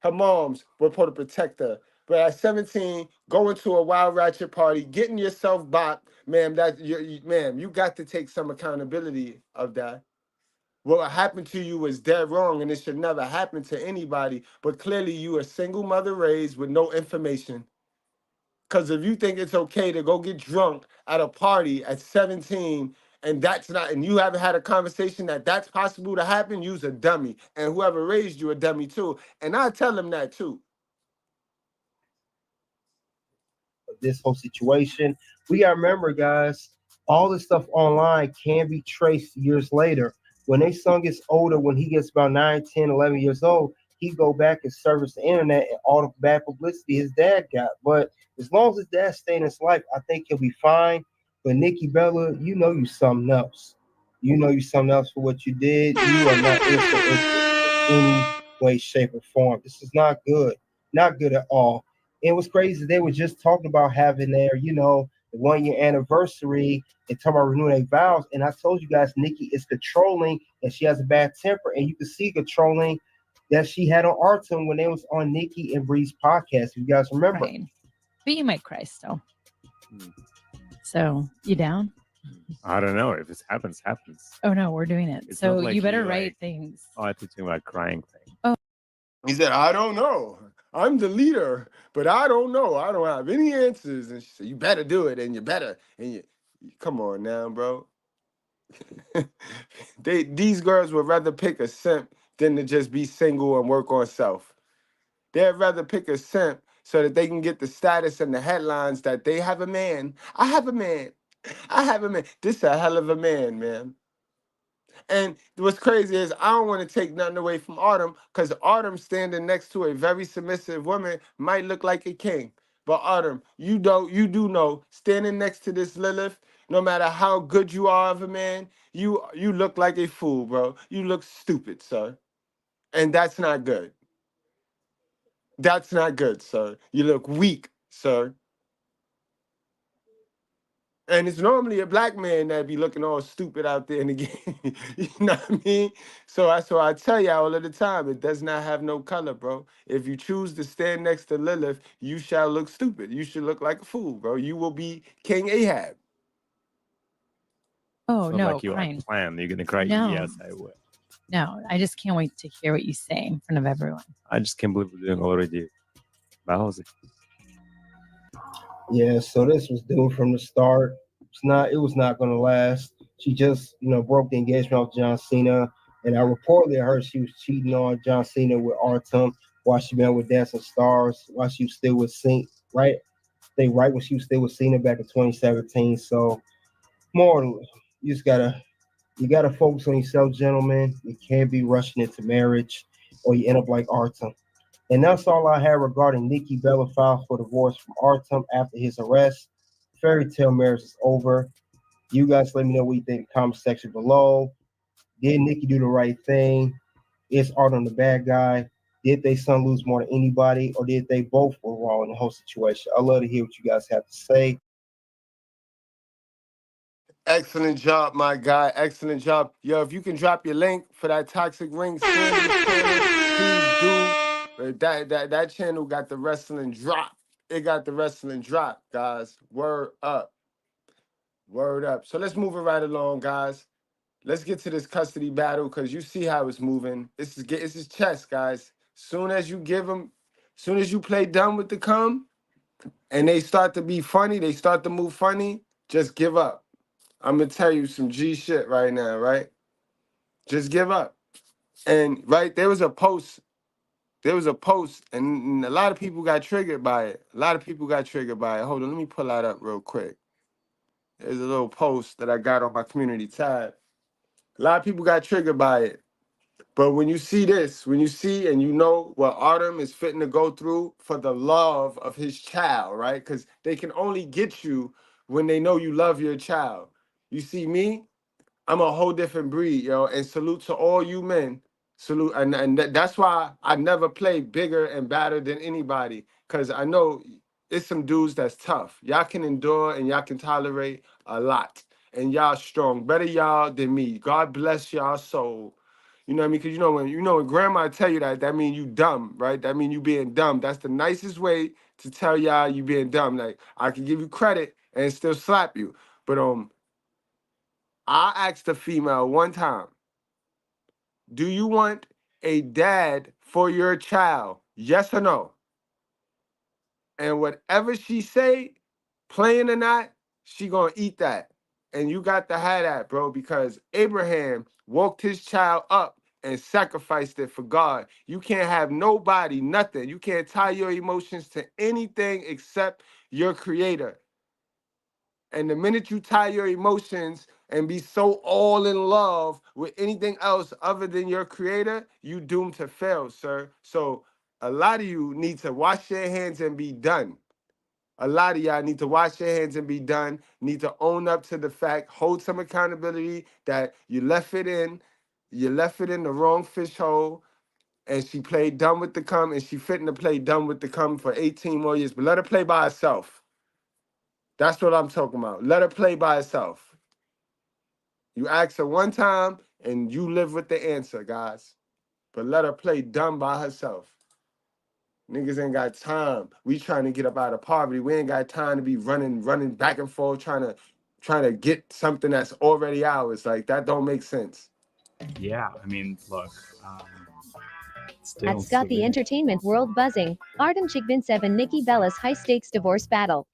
Speaker 4: Her moms were supposed to protect her. But at 17, going to a wild ratchet party, getting yourself bopped, ma'am, ma'am, you got to take some accountability of that. What happened to you was dead wrong, and it should never happen to anybody. But clearly, you a single mother raised with no information. Because if you think it's okay to go get drunk at a party at 17, and that's not, and you haven't had a conversation that's possible to happen, you's a dummy. And whoever raised you a dummy too. And I tell them that too.
Speaker 9: This whole situation, we gotta remember, guys, all this stuff online can be traced years later. When their son gets older, when he gets about 9, 10, 11 years old, he go back and service the internet and all the bad publicity his dad got. But as long as his dad stay in his life, I think he'll be fine. But Nikki Bella, you know you something else. You know you something else for what you did. You are not innocent in any way, shape, or form. This is not good. Not good at all. It was crazy. They were just talking about having their, the 1 year anniversary and talking about renewing their vows. And I told you guys, Nikki is controlling and she has a bad temper. And you can see controlling that she had on Artem when they was on Nikki and Bree's podcast. If you guys remember.
Speaker 15: Right. But you might cry still. So you down?
Speaker 6: I don't know. If it happens, happens.
Speaker 15: Oh no, we're doing it.
Speaker 6: It's
Speaker 15: So
Speaker 6: not like
Speaker 15: you better
Speaker 6: you,
Speaker 15: write
Speaker 6: like-
Speaker 15: things.
Speaker 6: Oh, I thought you were crying thing.
Speaker 15: Oh.
Speaker 4: He said, I don't know. I'm the leader, but I don't know. I don't have any answers. And she said, you better do it, and you better. And you come on now, bro. These girls would rather pick a simp than to just be single and work on self. They'd rather pick a simp so that they can get the status and the headlines that they have a man. I have a man. I have a man. This is a hell of a man, man. And what's crazy is I don't want to take nothing away from Autumn, because Autumn standing next to a very submissive woman might look like a king. But Autumn, you do know, standing next to this Lilith, no matter how good you are of a man, you look like a fool, bro. You look stupid, sir. And that's not good. That's not good, sir. You look weak, sir. And it's normally a black man that be looking all stupid out there in the game. You know what I mean? So I tell y'all all of the time, it does not have no color, bro. If you choose to stand next to Lilith, you shall look stupid. You should look like a fool, bro. You will be King Ahab.
Speaker 15: Oh
Speaker 6: It's not
Speaker 15: no,
Speaker 6: like you
Speaker 15: crying.
Speaker 6: had planned. You're gonna cry.
Speaker 15: No.
Speaker 6: Yes, I will.
Speaker 15: No, I just can't wait to hear what you say in front of everyone.
Speaker 6: I just can't believe we're doing already. Bowsy.
Speaker 9: Yeah, so this was doomed from the start. It was not going to last. She just, broke the engagement off John Cena, and I reportedly heard she was cheating on John Cena with Artem while she been with Dancing Stars, while she was still with Cena, right? Right when she was still with Cena back in 2017. So, you gotta focus on yourself, gentlemen. You can't be rushing into marriage, or you end up like Artem. And that's all I have regarding Nikki Bella filed for divorce from Artem after his arrest. Fairy tale marriage is over. You guys let me know what you think in the comment section below. Did Nikki do the right thing? Is Artem the bad guy? Did they son lose more than anybody? Or did they both go wrong in the whole situation? I'd love to hear what you guys have to say.
Speaker 4: Excellent job, my guy. Excellent job. Yo, if you can drop your link for that Toxic Ring channel, please do. That channel got the wrestling drop. It got the wrestling drop, guys. Word up. Word up. So let's move it right along, guys. Let's get to this custody battle, because you see how it's moving. It's his chess, guys. Soon as you play dumb with the cum, and they start to be funny, they start to move funny, just give up. I'm going to tell you some G shit right now, right? Just give up. And, right, there was a post, and a lot of people got triggered by it. Hold on, let me pull that up real quick. There's a little post that I got on my community tab. A lot of people got triggered by it. But when you see this, and you know what Artem is fitting to go through for the love of his child, right? Because they can only get you when they know you love your child. You see me, I'm a whole different breed, yo. And salute to all you men. Salute, and that's why I never play bigger and badder than anybody, because I know it's some dudes that's tough. Y'all can endure and y'all can tolerate a lot, and y'all strong. Better y'all than me. God bless y'all soul. You know what I mean? Because when grandma tell you that, that mean you dumb, right? That mean you being dumb. That's the nicest way to tell y'all you being dumb. Like, I can give you credit and still slap you, but I asked a female one time, do you want a dad for your child? Yes or no? And whatever she say, playing or not, she gonna eat that. And you got to have that, bro, because Abraham woke his child up and sacrificed it for God. You can't have nobody, nothing. You can't tie your emotions to anything except your creator. And the minute you tie your emotions and be so all in love with anything else other than your creator, you doomed to fail, sir. So a lot of you need to wash your hands and be done. A lot of y'all need to wash your hands and be done. Need to own up to the fact, hold some accountability that you left it in the wrong fish hole, and she played dumb with the cum, and she fitting to play dumb with the cum for 18 more years. But let her play by herself. That's what I'm talking about. Let her play by herself. You ask her one time, and you live with the answer, guys. But let her play dumb by herself. Niggas ain't got time. We trying to get up out of poverty. We ain't got time to be running back and forth, trying to get something that's already ours. Like, that don't make sense.
Speaker 6: Yeah, I mean, look.
Speaker 16: That's got the entertainment world buzzing. Artem Chigvintsev and Nikki Bella's high-stakes divorce battle.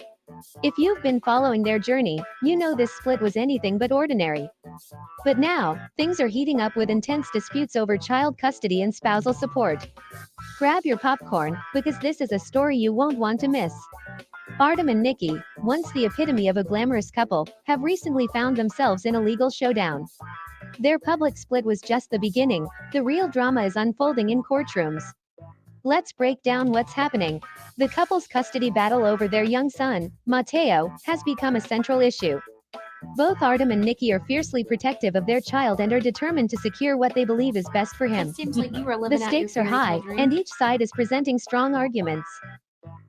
Speaker 16: If you've been following their journey, you know this split was anything but ordinary. But now, things are heating up with intense disputes over child custody and spousal support. Grab your popcorn, because this is a story you won't want to miss. Artem and Nikki, once the epitome of a glamorous couple, have recently found themselves in a legal showdown. Their public split was just the beginning. The real drama is unfolding in courtrooms. Let's break down what's happening. The couple's custody battle over their young son, Matteo, has become a central issue. Both Artem and Nikki are fiercely protective of their child and are determined to secure what they believe is best for him.
Speaker 17: It seems like you were living
Speaker 16: The
Speaker 17: out your
Speaker 16: stakes are
Speaker 17: fairy tale
Speaker 16: high,
Speaker 17: dream.
Speaker 16: and each side is presenting strong arguments.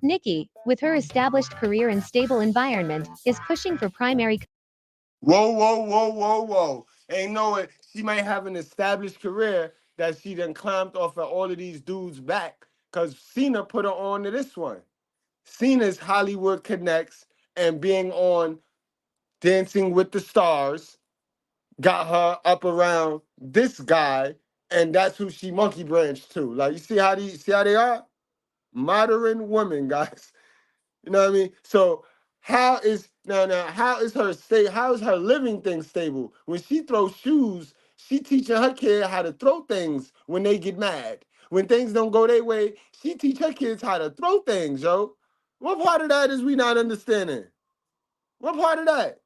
Speaker 16: Nikki, with her established career and stable environment, is pushing for primary.
Speaker 4: Whoa. Ain't know it. She might have an established career that she done climbed off of all of these dudes' back, because Cena put her on to this one. Cena's Hollywood Connects and being on Dancing with the Stars got her up around this guy, and that's who she monkey branched to. Like, you see how they are? Modern women, guys. You know what I mean? So how is her living thing stable? When she throws shoes, she teaching her kid how to throw things when they get mad. When things don't go their way, she teach her kids how to throw things, yo. What part of that is we not understanding? What part of that?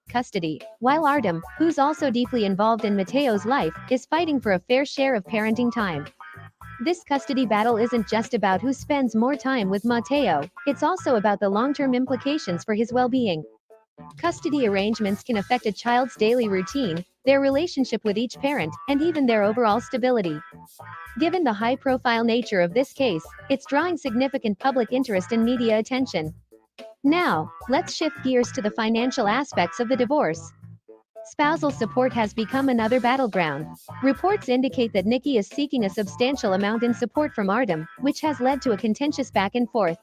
Speaker 16: Custody, while Artem, who's also deeply involved in Matteo's life, is fighting for a fair share of parenting time. This custody battle isn't just about who spends more time with Matteo, it's also about the long-term implications for his well-being. Custody arrangements can affect a child's daily routine, their relationship with each parent, and even their overall stability. Given the high-profile nature of this case, it's drawing significant public interest and media attention. Now, let's shift gears to the financial aspects of the divorce. Spousal support has become another battleground. Reports indicate that Nikki is seeking a substantial amount in support from Artem, which has led to a contentious back and forth.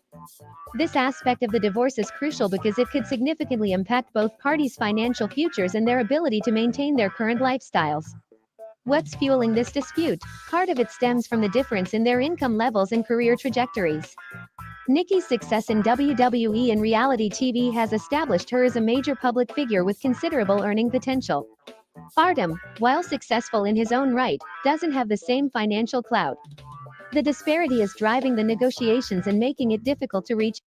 Speaker 16: This aspect of the divorce is crucial because it could significantly impact both parties' financial futures and their ability to maintain their current lifestyles. What's fueling this dispute? Part of it stems from the difference in their income levels and career trajectories. Nikki's success in WWE and reality TV has established her as a major public figure with considerable earning potential. Artem, while successful in his own right, doesn't have the same financial clout. The disparity is driving the negotiations and making it difficult to reach.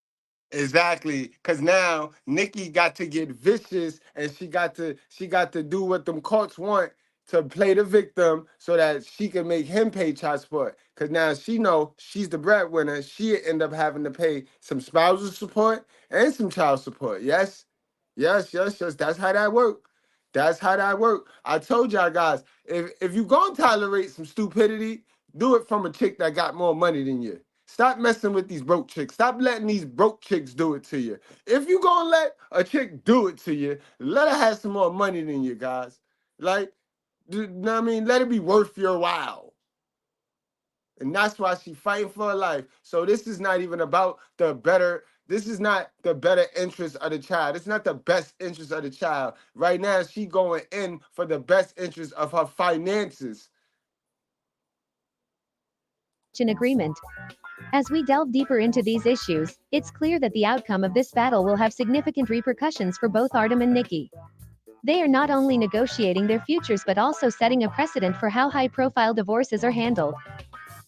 Speaker 4: Exactly, because now Nikki got to get vicious, and she got to do what them courts want, to play the victim so that she can make him pay child support. Because now she know she's the breadwinner. She end up having to pay some spousal support and some child support. Yes, Yes, yes, yes. That's how that work. That's how that work. I told y'all guys, if you gonna tolerate some stupidity, do it from a chick that got more money than you. Stop messing with these broke chicks. Stop letting these broke chicks do it to you. If you gonna let a chick do it to you, let her have some more money than you, guys. Like, you know what I mean? Let it be worth your while. And that's why she's fighting for her life. So this is not even about this is not the better interest of the child. It's not the best interest of the child. Right now, she going in for the best interest of her finances.
Speaker 16: An agreement. As we delve deeper into these issues, it's clear that the outcome of this battle will have significant repercussions for both Artem and Nikki. They are not only negotiating their futures but also setting a precedent for how high-profile divorces are handled.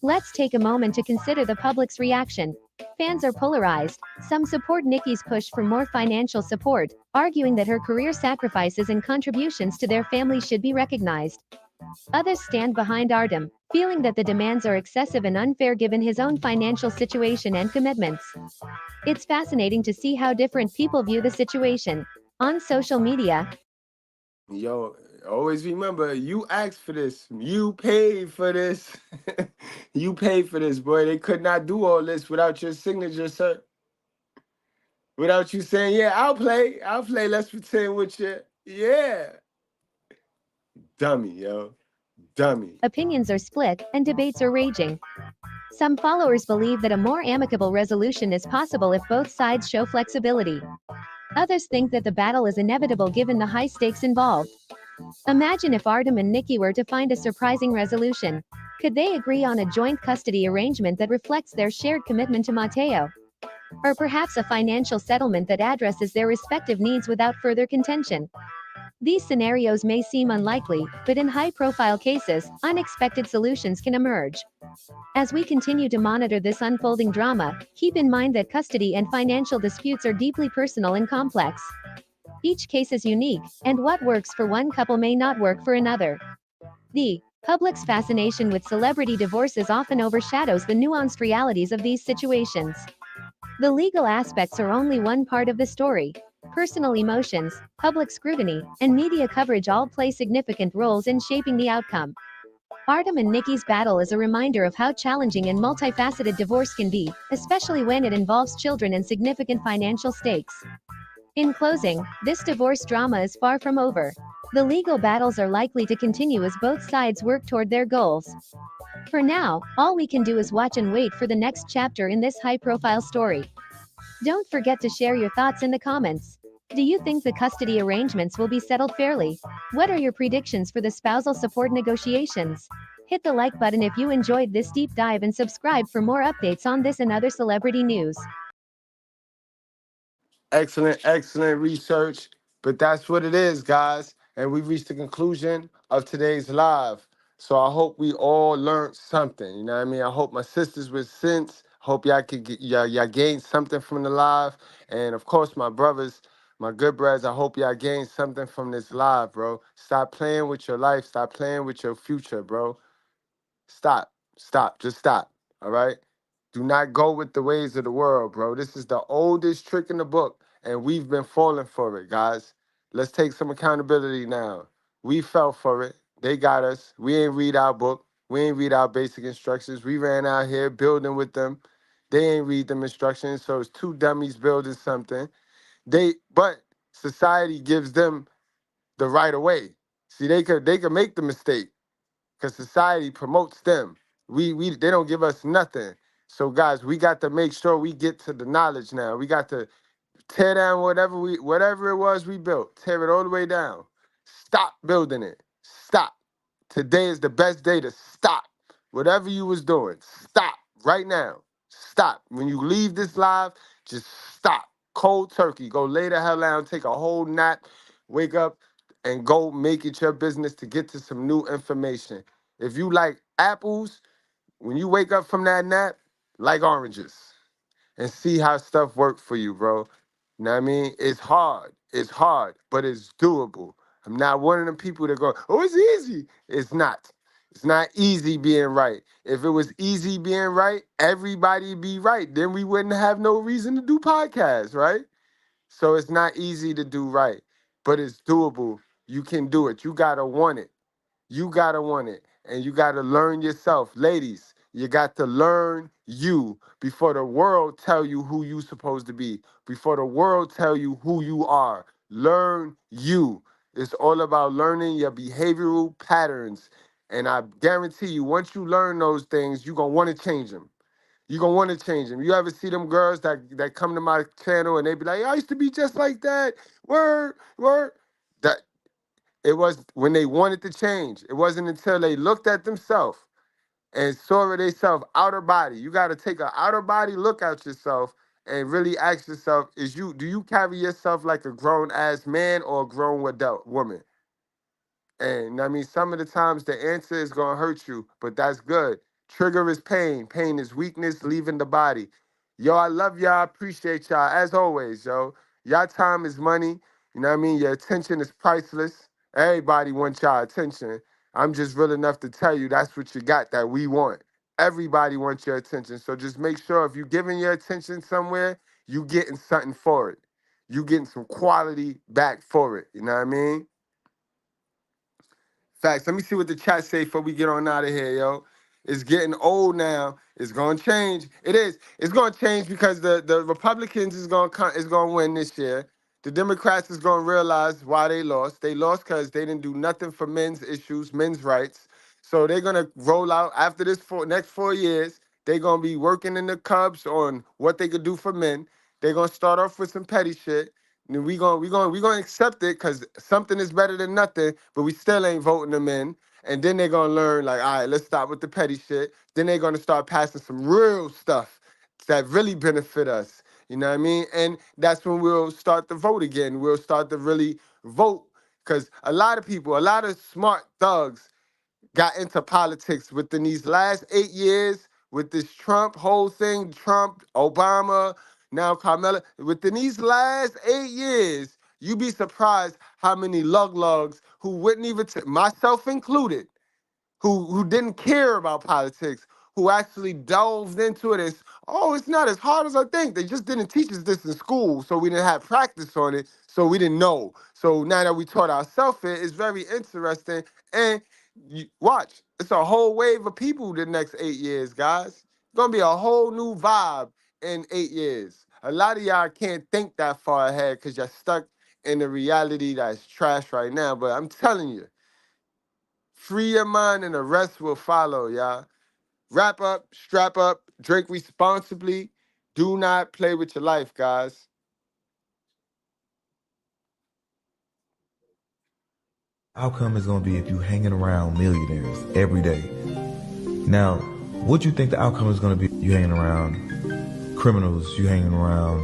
Speaker 16: Let's take a moment to consider the public's reaction. Fans are polarized. Some support Nikki's push for more financial support, arguing that her career sacrifices and contributions to their family should be recognized. Others stand behind Artem, feeling that the demands are excessive and unfair given his own financial situation and commitments. It's fascinating to see how different people view the situation. On social media,
Speaker 4: Yo, always remember, you asked for this. You paid for this. You paid for this, boy. They could not do all this without your signature, sir. Without you saying, yeah, I'll play. Let's pretend with you. Yeah. Dummy, yo. Dummy.
Speaker 16: opinions are split, and debates are raging. Some followers believe that a more amicable resolution is possible if both sides show flexibility. Others think that the battle is inevitable given the high stakes involved. Imagine if Artem and Nikki were to find a surprising resolution. Could they agree on a joint custody arrangement that reflects their shared commitment to Mateo? Or perhaps a financial settlement that addresses their respective needs without further contention? These scenarios may seem unlikely, but in high-profile cases, unexpected solutions can emerge. As we continue to monitor this unfolding drama, keep in mind that custody and financial disputes are deeply personal and complex. Each case is unique, and what works for one couple may not work for another. The public's fascination with celebrity divorces often overshadows the nuanced realities of these situations. The legal aspects are only one part of the story. Personal emotions, public scrutiny, and media coverage all play significant roles in shaping the outcome. Artem and Nikki's battle is a reminder of how challenging and multifaceted divorce can be, especially when it involves children and significant financial stakes. In closing, this divorce drama is far from over. The legal battles are likely to continue as both sides work toward their goals. For now, all we can do is watch and wait for the next chapter in this high-profile story. Don't forget to share your thoughts in the comments. Do you think the custody arrangements will be settled fairly? What are your predictions for the spousal support negotiations? Hit the like button if you enjoyed this deep dive and subscribe for more updates on this and other celebrity news.
Speaker 4: Excellent, excellent research. But that's what it is, guys. And we reached the conclusion of today's live. So I hope we all learned something. You know what I mean? I hope my sisters with sense. Hope y'all could get y'all gained something from the live. And of course, my brothers, my good brothers, I hope y'all gained something from this live, bro. Stop playing with your life. Stop playing with your future, bro. Stop. Stop. Just stop. All right? Do not go with the ways of the world, bro. This is the oldest trick in the book, and we've been falling for it, guys. Let's take some accountability now. We fell for it. They got us. We ain't read our book. We ain't read our basic instructions. We ran out here building with them. They ain't read them instructions, so it's two dummies building something. But society gives them the right of way. See, they could make the mistake because society promotes them. They don't give us nothing. So guys, we got to make sure we get to the knowledge now. We got to tear down whatever it was we built. Tear it all the way down. Stop building it. Stop. Today is the best day to stop. Whatever you was doing, stop right now. Stop. When you leave this live, just stop. Cold turkey. Go lay the hell down, take a whole nap, wake up, and go make it your business to get to some new information. If you like apples, when you wake up from that nap, like oranges and see how stuff work for you, bro. You know what I mean? It's hard, but it's doable. I'm not one of them people that go, oh, it's easy. It's not. It's not easy being right. If it was easy being right, everybody be right. Then we wouldn't have no reason to do podcasts, right? So it's not easy to do right, but it's doable. You can do it. You gotta want it. You gotta want it. And you gotta learn yourself. Ladies, you got to learn you before the world tell you who you supposed to be. Before the world tell you who you are. Learn you. It's all about learning your behavioral patterns. And I guarantee you, once you learn those things, you're gonna wanna change them. You're gonna want to change them. You ever see them girls that come to my channel and they be like, I used to be just like that. Word, word. That it was when they wanted to change. It wasn't until they looked at themselves and saw themselves outer body. You gotta take an outer body look at yourself and really ask yourself, do you carry yourself like a grown ass man or a grown adult woman? And I mean, some of the times the answer is going to hurt you, but that's good. Trigger is pain. Pain is weakness leaving the body. Yo, I love y'all. I appreciate y'all. As always, yo. Y'all time is money. You know what I mean? Your attention is priceless. Everybody wants y'all attention. I'm just real enough to tell you that's what you got that we want. Everybody wants your attention. So just make sure if you're giving your attention somewhere, you getting something for it. You getting some quality back for it. You know what I mean? Facts. Let me see what the chat say before we get on out of here, yo. It's getting old now. It's gonna change. It is. It's gonna change because the Republicans is gonna win this year. The Democrats is gonna realize why they lost. They lost because they didn't do nothing for men's issues, men's rights. So they're gonna roll out after this next 4 years. They're gonna be working in the Cubs on what they could do for men. They're gonna start off with some petty shit. And we gonna accept it because something is better than nothing, but we still ain't voting them in. And then they're gonna learn, like, all right, let's stop with the petty shit. Then they're gonna start passing some real stuff that really benefit us. You know what I mean? And that's when we'll start to vote again. We'll start to really vote. Because a lot of people, a lot of smart thugs got into politics within these last 8 years with this Trump whole thing, Trump, Obama, now Carmela. Within these last 8 years, you'd be surprised how many lugs who wouldn't even, myself included, who didn't care about politics, who actually delved into it as, oh, it's not as hard as I think. They just didn't teach us this in school, so we didn't have practice on it, so we didn't know. So now that we taught ourselves it's very interesting. And watch, it's a whole wave of people the next 8 years, guys. It's gonna be a whole new vibe in 8 years. A lot of y'all can't think that far ahead because you're stuck in the reality that's trash right now. But I'm telling you, free your mind and the rest will follow, y'all. Wrap up, strap up, drink responsibly. Do not play with your life, guys.
Speaker 17: Outcome is going to be if you hanging around millionaires every day. Now, what do you think the outcome is going to be? You hanging around criminals, you hanging around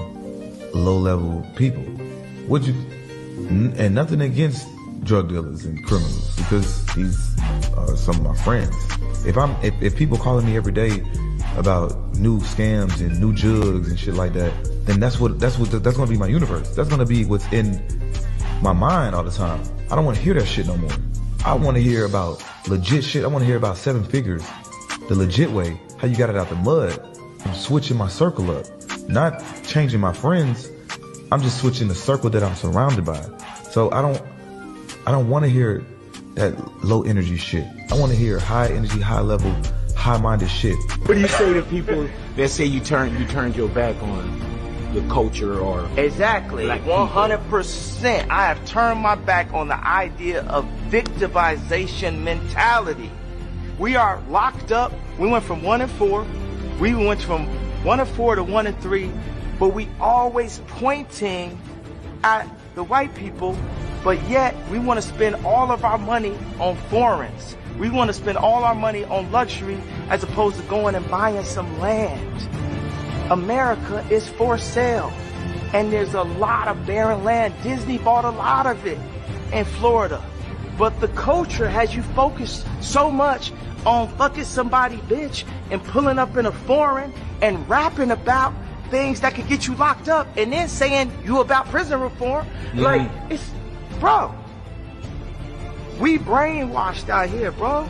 Speaker 17: low-level people. And nothing against drug dealers and criminals, because these are some of my friends. If people calling me every day about new scams and new jugs and shit like that, then that's going to be my universe. That's going to be what's in my mind all the time. I don't want to hear that shit no more. I want to hear about legit shit. I want to hear about 7 figures, the legit way, how you got it out the mud. I'm switching my circle up, not changing my friends. I'm just switching the circle that I'm surrounded by. So I don't want to hear that low energy shit. I want to hear high energy, high level, high minded shit.
Speaker 18: What do you say to people that say you turned your back on your culture or
Speaker 19: exactly like 100%? I have turned my back on the idea of victimization mentality. We are locked up. We went from 1 and 4. We went from 1 and 4 to 1 and 3, but we always pointing at the white people, but yet we want to spend all of our money on foreigns. We want to spend all our money on luxury as opposed to going and buying some land. America is for sale, and there's a lot of barren land. Disney bought a lot of it in Florida, but the culture has you focused so much on fucking somebody bitch and pulling up in a foreign and rapping about things that could get you locked up and then saying you about prison reform. Like, it's, bro, we brainwashed out here, bro.